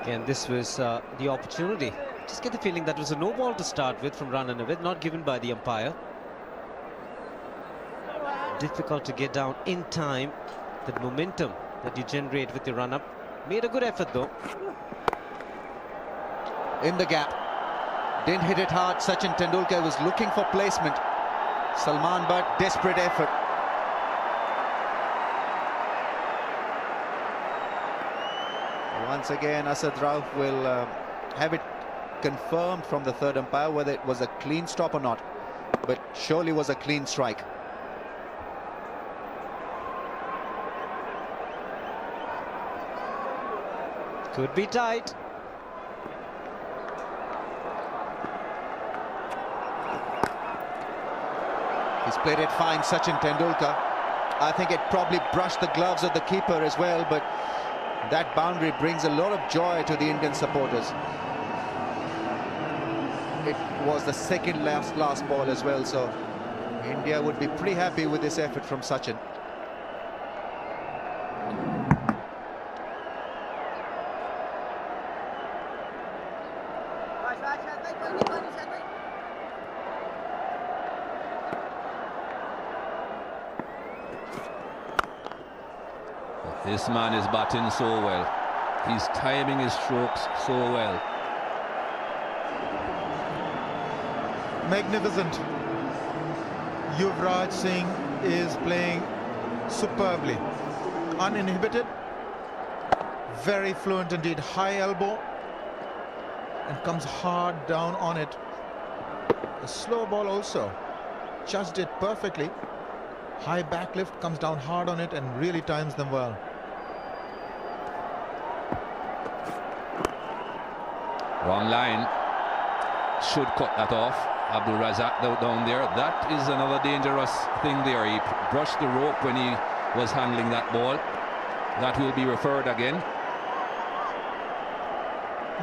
Again, this was the opportunity. Just get the feeling that was a no ball to start with from Rana Naveed, not given by the umpire. Difficult to get down in time. That momentum that you generate with the run-up. Made a good effort though. In the gap. Didn't hit it hard. Sachin Tendulkar was looking for placement. Salman Butt, desperate effort. Once again, Asad Rauf will have it confirmed from the 3rd umpire whether it was a clean stop or not. But surely was a clean strike. Could be tight. He's played it fine, Sachin Tendulkar. I think it probably brushed the gloves of the keeper as well, but that boundary brings a lot of joy to the Indian supporters. It was the second last ball as well, so India would be pretty happy with this effort from Sachin. This man is batting so well. He's timing his strokes so well. Magnificent. Yuvraj Singh is playing superbly. Uninhibited. Very fluent indeed. High elbow. And comes hard down on it. A slow ball also. Judged it perfectly. High back lift, comes down hard on it and really times them well. Wrong line. Should cut that off. Abdul Razzaq down there. That is another dangerous thing there. He brushed the rope when he was handling that ball. That will be referred again.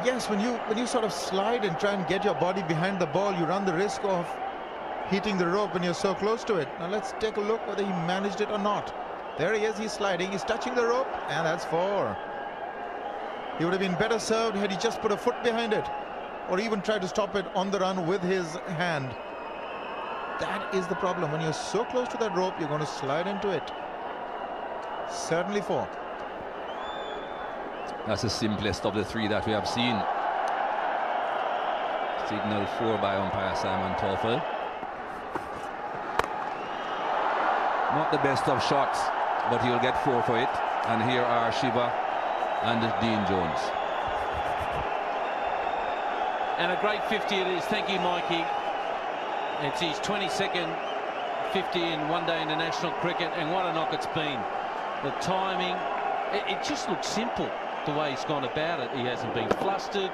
Yes, when you sort of slide and try and get your body behind the ball, you run the risk of hitting the rope when you're so close to it. Now let's take a look whether he managed it or not. There he is, he's sliding, he's touching the rope, and that's 4. He would have been better served had he just put a foot behind it, or even tried to stop it on the run with his hand. That is the problem. When you're so close to that rope, you're going to slide into it. Certainly 4. That's the simplest of the 3 that we have seen. Signal 4 by umpire Simon Toffel. Not the best of shots, but he'll get 4 for it. And here are Shiva and Dean Jones. And a great 50 it is. Thank you, Mikey. It's his 22nd 50 in one-day international cricket, and what a knock it's been. The timing, it just looks simple the way he's gone about it. He hasn't been flustered.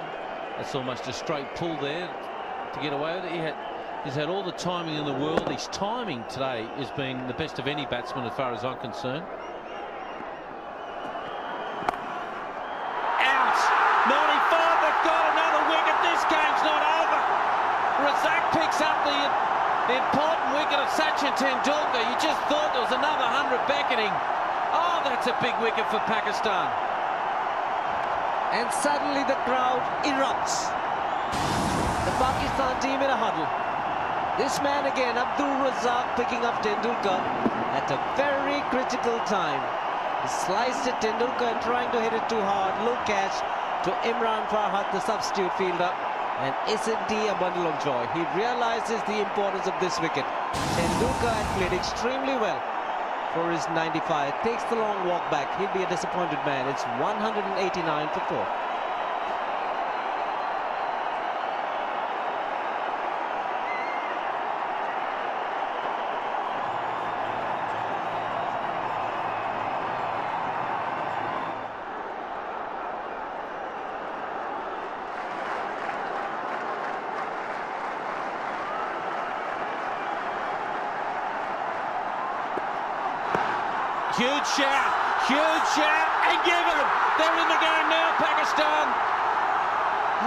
It's almost a straight pull there to get away with it. He's had all the timing in the world. His timing today has been the best of any batsman as far as I'm concerned. Out! 95, they've got another wicket. This game's not over. Razzaq picks up the important wicket of Sachin Tendulkar. You just thought there was another 100 beckoning. Oh, that's a big wicket for Pakistan. And suddenly the crowd erupts. The Pakistan team in a huddle. This man again, Abdul Razzaq, picking up Tendulkar at a very critical time. He sliced at Tendulkar and trying to hit it too hard. Low catch to Imran Farhat, the substitute fielder. And isn't he a bundle of joy? He realizes the importance of this wicket. Tendulkar had played extremely well for his 95. Takes the long walk back. He'll be a disappointed man. It's 189 for 4. Huge shout, and give them. They're in the game now, Pakistan.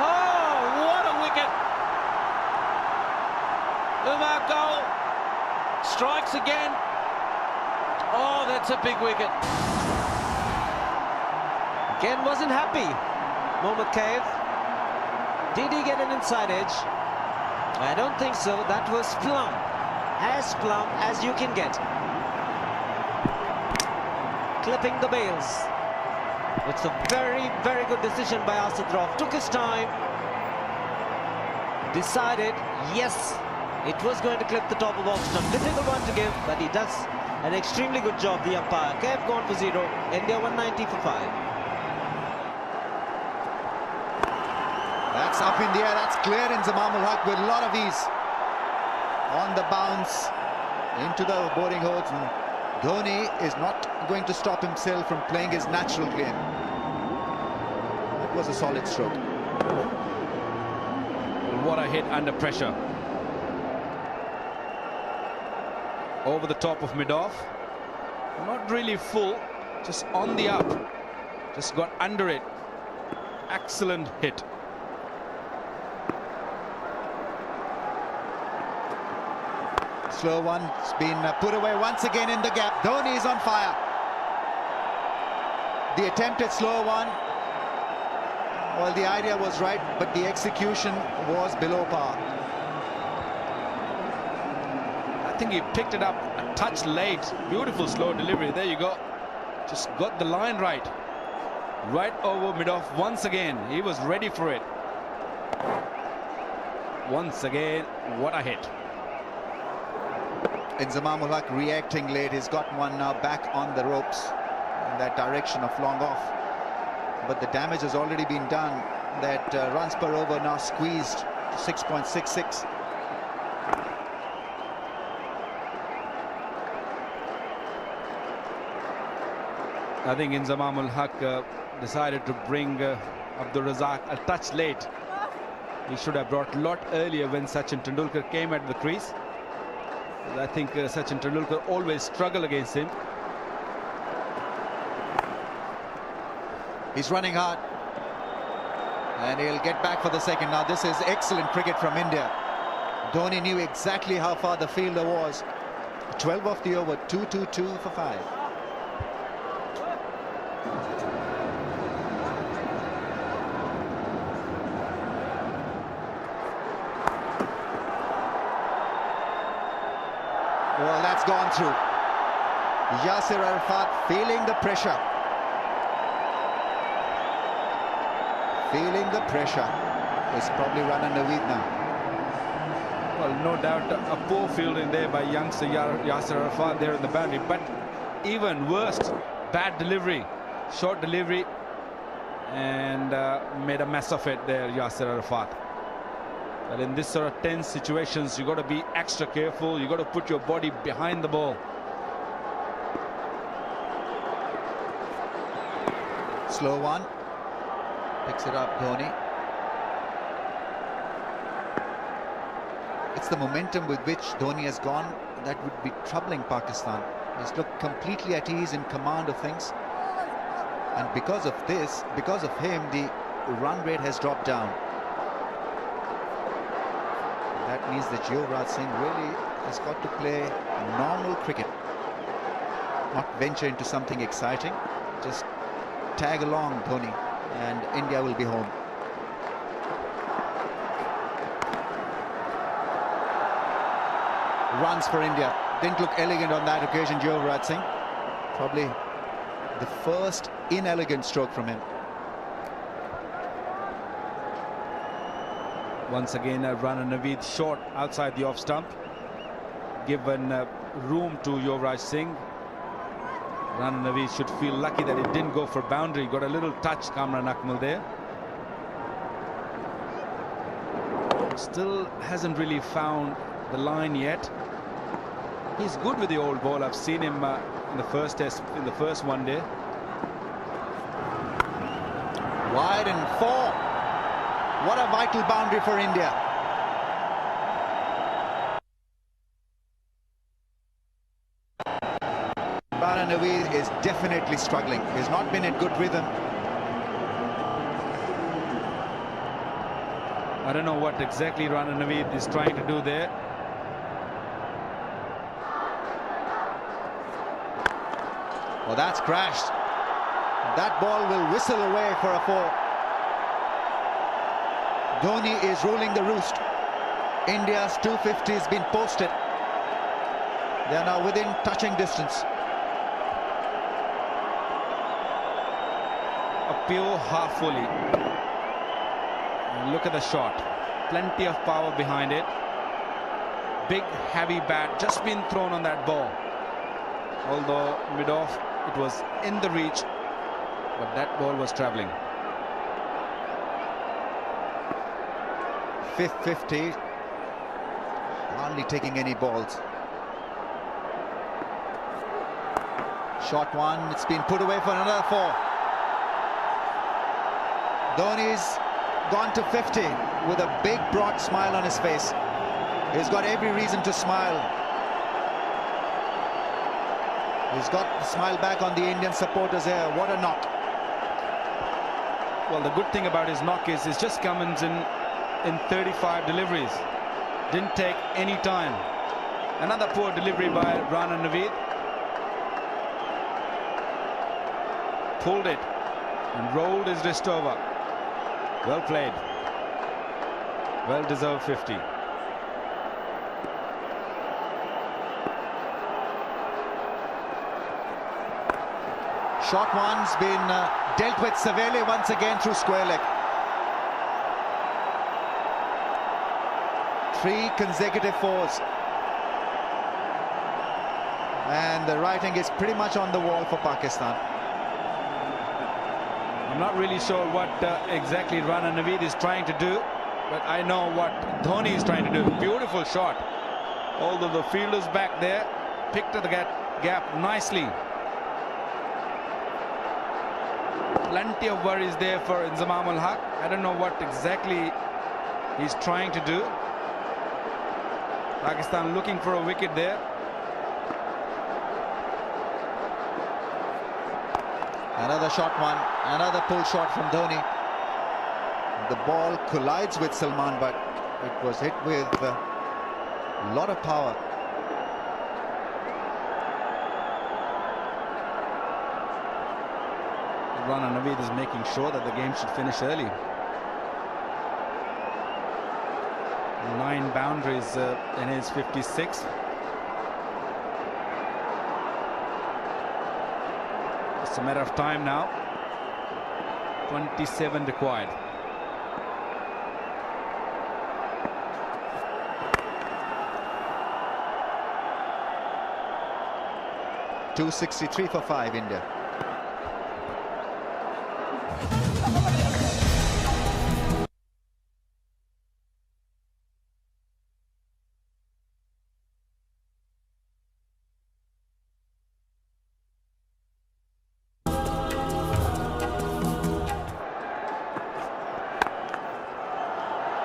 Oh, what a wicket. Umar goal, strikes again. Oh, that's a big wicket. Again, wasn't happy. Mohammad Kaif. Did he get an inside edge? I don't think so. That was plumb as you can get. Clipping the bails. It's a very, very good decision by Asad Rauf. Took his time. Decided, yes, it was going to clip the top of off stump. Difficult one to give, but he does an extremely good job, the umpire. Kev gone for 0. India 190 for 5. That's up in the air. That's clear in Zamamul Haq with a lot of ease. On the bounce into the boarding holes. And Dhoni is not going to stop himself from playing his natural game. It was a solid stroke. What a hit under pressure. Over the top of mid-off. Not really full, just on the up. Just got under it. Excellent hit. Slow one. It's been put away once again in the gap. Dhoni is on fire. The attempted slow one. Well, the idea was right, but the execution was below par. I think he picked it up a touch late. Beautiful slow delivery. There you go. Just got the line right. Right over mid-off once again. He was ready for it. Once again, what a hit. Zamamul Haq reacting late. He's got one now back on the ropes in that direction of long off. But the damage has already been done. That runs per over now squeezed to 6.66. I think Zamamul Haq decided to bring Abdul Razzaq a touch late. He should have brought a lot earlier when Sachin Tendulkar came at the crease. I think Sachin Tendulkar always struggled against him. He's running hard. And he'll get back for the second. Now this is excellent cricket from India. Dhoni knew exactly how far the fielder was. 12 off the over, 2-2-2 for 5. Well, that's gone through. Yasir Arafat feeling the pressure. Feeling the pressure. It's probably Rana Naveed now. Well, no doubt a poor fielding there by youngster Yasir Arafat there in the boundary. But even worse, bad delivery. Short delivery. And made a mess of it there, Yasir Arafat. But in this sort of tense situations, you got to be extra careful. You got to put your body behind the ball. Slow one. Picks it up, Dhoni. It's the momentum with which Dhoni has gone that would be troubling Pakistan. He's looked completely at ease, in command of things. And because of this, because of him, the run rate has dropped down. That means that Yuvraj Singh really has got to play normal cricket. Not venture into something exciting. Just tag along, Dhoni, and India will be home. Runs for India. Didn't look elegant on that occasion, Yuvraj Singh. Probably the first inelegant stroke from him. Once again, Rana Naveed short outside the off stump. Given room to Yuvraj Singh. Rana Naveed should feel lucky that it didn't go for boundary. Got a little touch, Kamran Akmal there. Still hasn't really found the line yet. He's good with the old ball. I've seen him in the first test, in the first one day. Wide and 4. What a vital boundary for India. Rana Naveed is definitely struggling. He's not been in good rhythm. I don't know what exactly Rana Naveed is trying to do there. Well, that's crashed. That ball will whistle away for a 4. Dhoni is ruling the roost. India's 250 has been posted. They are now within touching distance. A pure half volley. And look at the shot. Plenty of power behind it. Big heavy bat just been thrown on that ball. Although mid-off it was in the reach, but that ball was travelling. Fifth 50. Hardly taking any balls. Shot one. It's been put away for another 4. Dhoni's gone to 50 with a big broad smile on his face. He's got every reason to smile. He's got the smile back on the Indian supporters here. What a knock. Well, the good thing about his knock is it's just comes in 35 deliveries. Didn't take any time. Another poor delivery by Rana Naveed. Pulled it and rolled his wrist over. Well played. Well deserved 50. Shot one's been dealt with severely once again through square leg. 3 consecutive 4s. And the writing is pretty much on the wall for Pakistan. I'm not really sure what exactly Rana Naveed is trying to do, but I know what Dhoni is trying to do. Beautiful shot. Although the fielder's back there, picked at the gap nicely. Plenty of worries there for Inzamam ul-Haq. I don't know what exactly he's trying to do. Pakistan looking for a wicket there. Another shot one, another pull shot from Dhoni. The ball collides with Salman, but it was hit with a lot of power. Rana Naveed is making sure that the game should finish early. 9 boundaries in his 56. It's a matter of time now. 27 required. .263 for 5, India.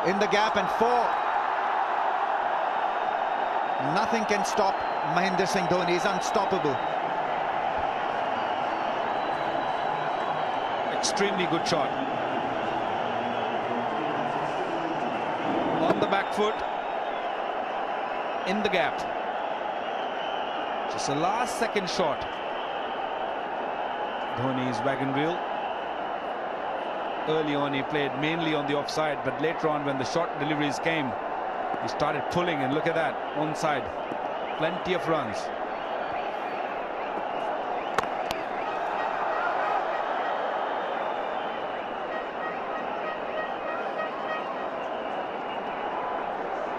In the gap and 4. Nothing can stop Mahendra Singh Dhoni. He's unstoppable. Extremely good shot. On the back foot. In the gap. Just a last second shot. Dhoni's wagon wheel. Early on he played mainly on the offside, but later on when the short deliveries came, he started pulling, and look at that, onside. Plenty of runs.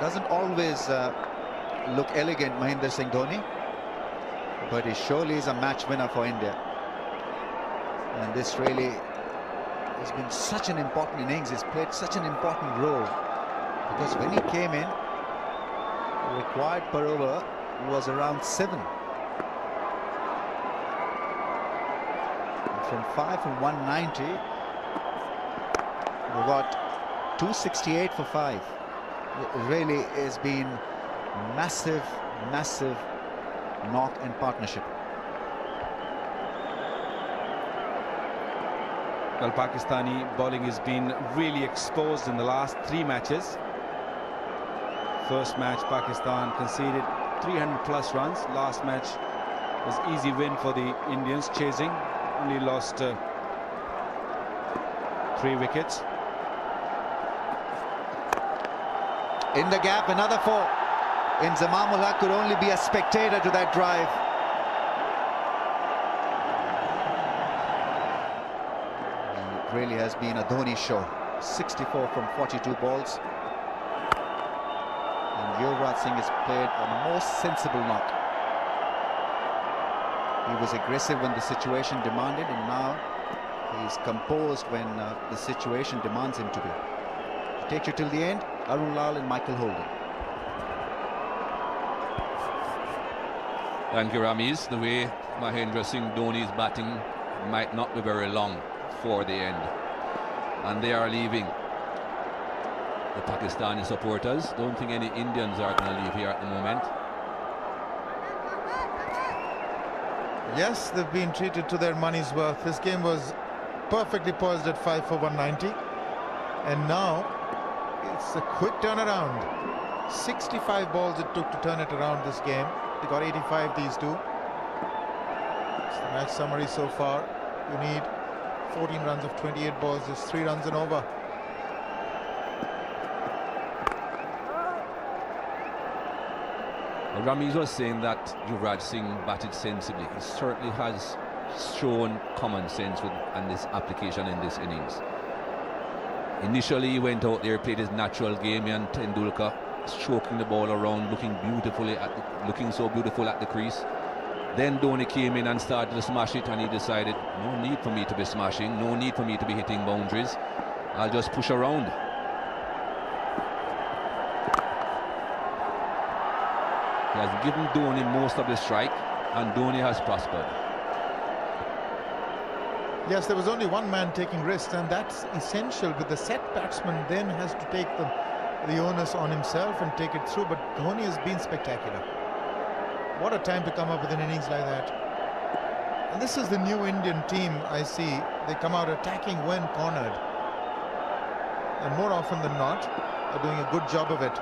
Doesn't always look elegant, Mahendra Singh Dhoni, but he surely is a match winner for India. And this really has been such an important innings. He's played such an important role, because when he came in, the required per over was around 7. And from 5 from 190, we got 268 for 5. It really has been massive, massive knock and partnership. Well, Pakistani bowling has been really exposed in the last 3 matches. First match, Pakistan conceded 300 plus runs. Last match was easy win for the Indians, chasing. Only lost 3 wickets. In the gap, another 4. Inzamam ul Haq could only be a spectator to that drive. Really has been a Dhoni show. 64 from 42 balls. And Yuvraj Singh has played a most sensible knock. He was aggressive when the situation demanded, and now he's composed when the situation demands him to be. To take you till the end, Arun Lal and Michael Holden. Thank you, Ramiz. The way Mahendra Singh Dhoni's batting might not be very long for the end, and they are leaving. The Pakistani supporters, don't think any Indians are going to leave here at the moment. Yes, they've been treated to their money's worth. This game was perfectly poised at 5 for 190, and now it's a quick turnaround. 65 balls it took to turn it around this game. They got 85, these two. It's the match summary so far. You need 14 runs of 28 balls, just 3 runs and over. Ramiz was saying that Yuvraj Singh batted sensibly. He certainly has shown common sense on this application in this innings. Initially he went out there, played his natural game, and Tendulkar stroking the ball around, looking so beautiful at the crease. Then Dhoni came in and started to smash it, and he decided, no need for me to be smashing, no need for me to be hitting boundaries. I'll just push around. He has given Dhoni most of the strike, and Dhoni has prospered. Yes, there was only one man taking risks, and that's essential. With the set batsman then has to take the onus on himself and take it through, but Dhoni has been spectacular. What a time to come up with an innings like that. And this is the new Indian team I see. They come out attacking when cornered, and more often than not are doing a good job of it.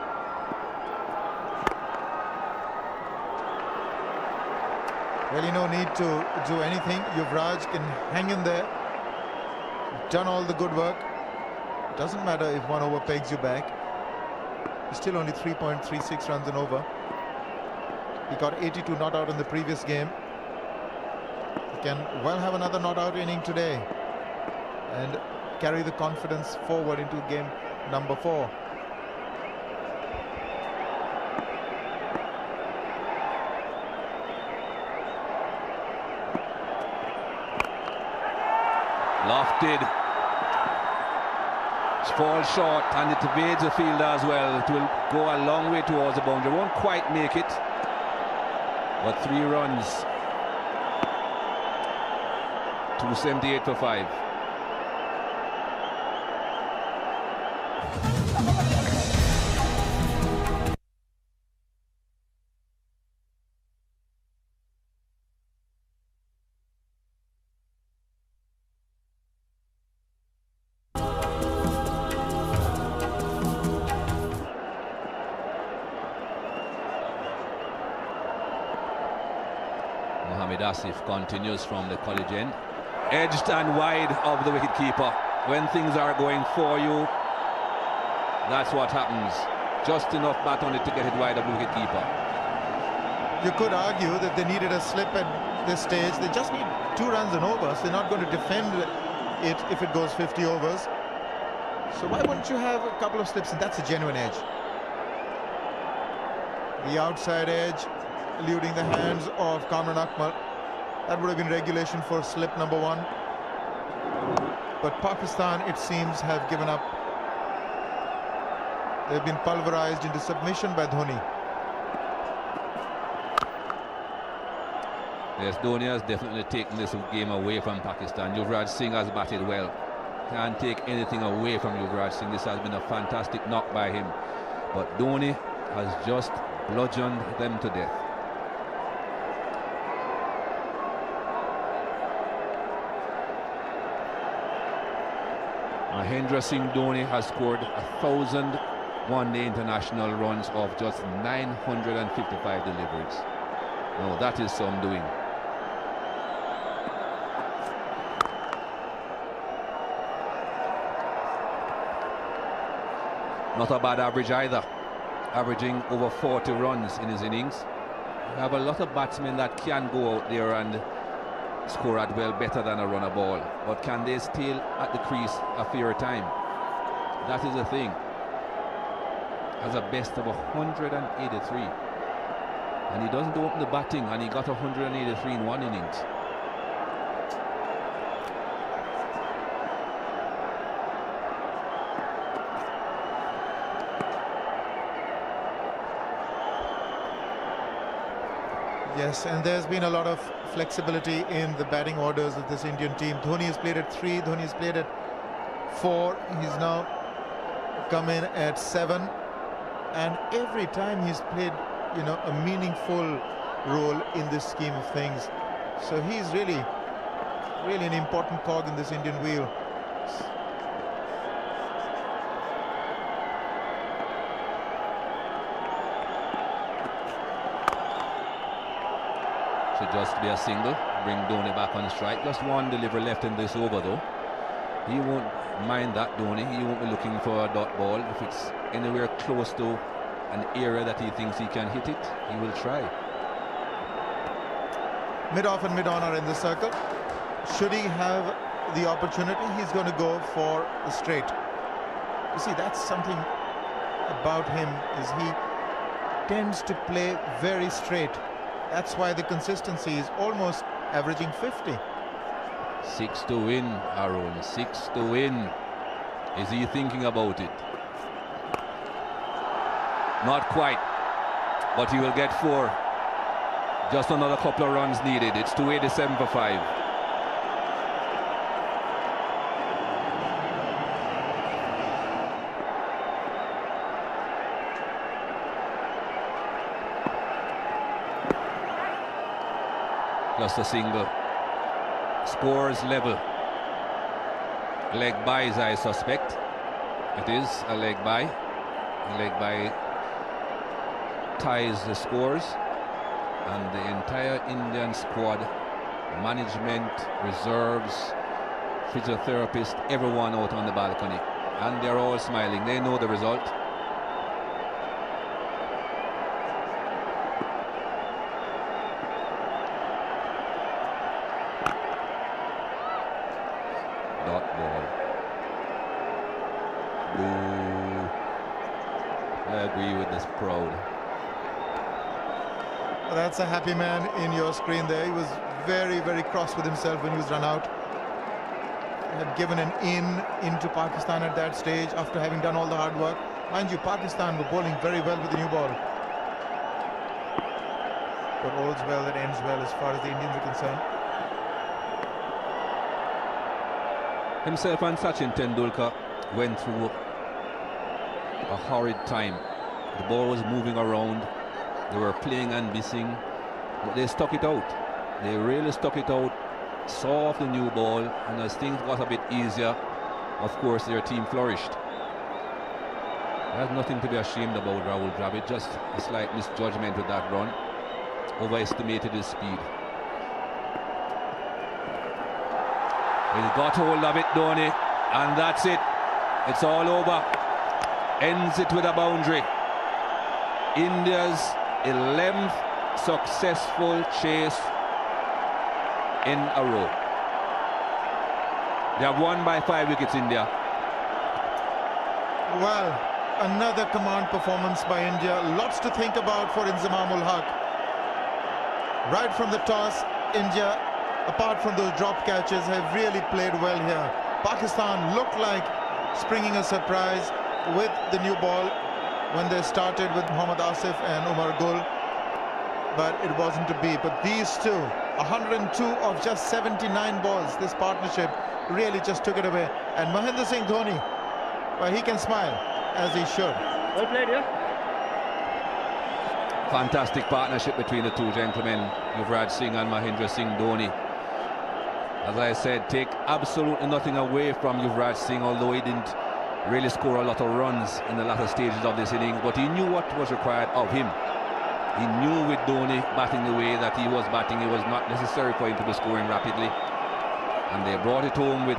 Really no need to do anything. Yuvraj can hang in there. Done all the good work. Doesn't matter if 1 over pegs you back. He's still only 3.36 runs and over. He got 82 not out in the previous game. can well have another not-out inning today and carry the confidence forward into game number 4. Lofted. Falls short and it evades the fielder as well. It will go a long way towards the boundary. Won't quite make it. But 3 runs. 278 for 5. Asif continues from the college end. Edged and wide of the wicketkeeper. When things are going for you, that's what happens. Just enough bat on it to get it wide of the wicketkeeper. You could argue that they needed a slip at this stage. They just need 2 runs and over, so they're not going to defend it if it goes 50 overs. So why wouldn't you have a couple of slips? And that's a genuine edge. The outside edge, eluding the hands of Kamran Akmal. That would have been regulation for slip number 1. But Pakistan, it seems, have given up. They've been pulverized into submission by Dhoni. Yes, Dhoni has definitely taken this game away from Pakistan. Yuvraj Singh has batted well. Can't take anything away from Yuvraj Singh. This has been a fantastic knock by him. But Dhoni has just bludgeoned them to death. Mahendra Singh Dhoni has scored 1,000 one-day international runs of just 955 deliveries. Now that is some doing. Not a bad average either, averaging over 40 runs in his innings. You have a lot of batsmen that can go out there and score at well better than a runner ball, but can they stay at the crease a fair time? That is the thing. Has a best of 183, and he doesn't open the batting, and he got 183 in 1 innings. Yes, and there's been a lot of flexibility in the batting orders of this Indian team. Dhoni has played at 3, Dhoni has played at 4. He's now come in at 7. And every time he's played, you know, a meaningful role in this scheme of things. So he's really an important cog in this Indian wheel. Should just be a single, bring Dhoni back on strike. Just 1 delivery left in this over though. He won't mind that, Dhoni. He won't be looking for a dot ball. If it's anywhere close to an area that he thinks he can hit it, he will try. Mid-off and mid-on are in the circle. Should he have the opportunity, he's going to go for the straight. You see, that's something about him, is he tends to play very straight. That's why the consistency is almost averaging 50. 6 to win, Aaron. 6 to win. Is he thinking about it? Not quite, but he will get 4. Just another couple of runs needed. It's 287 for 5. Just a single. Scores level. Leg buys, I suspect. It is a leg buy. A leg buy ties the scores, and the entire Indian squad, management, reserves, physiotherapist, everyone out on the balcony, and they're all smiling. They know the result. I agree with this crowd. Well, that's a happy man in your screen there. He was very, very cross with himself when he was run out. He had given an into Pakistan at that stage after having done all the hard work. Mind you, Pakistan were bowling very well with the new ball. But all's well that ends well as far as the Indians are concerned. Himself and Sachin Tendulkar went through a horrid time. The ball was moving around. They were playing and missing, but they stuck it out. They really stuck it out, saw off the new ball, and as things got a bit easier, of course, their team flourished. There's nothing to be ashamed about, Rahul Dravid. Just a slight misjudgment with that run. Overestimated his speed. He got hold of it, Dhoni, and that's it. It's all over. Ends it with a boundary. India's 11th successful chase in a row. They have won by 5 wickets, India. Well, another command performance by India. Lots to think about for Inzamam-ul-Haq. Right from the toss, India, apart from those drop catches, have really played well here. Pakistan looked like springing a surprise with the new ball when they started with Mohammad Asif and Umar Gul, but it wasn't to be. But these two, 102 of just 79 balls, this partnership really just took it away. And Mahendra Singh Dhoni, well, he can smile, as he should. Well played, yeah. Fantastic partnership between the two gentlemen, Yuvraj Singh and Mahendra Singh Dhoni. As I said, take absolutely nothing away from Yuvraj Singh, although he didn't really score a lot of runs in the latter stages of this inning, but he knew what was required of him. He knew with Dhoni batting the way that he was batting, it was not necessary for him to be scoring rapidly, and they brought it home with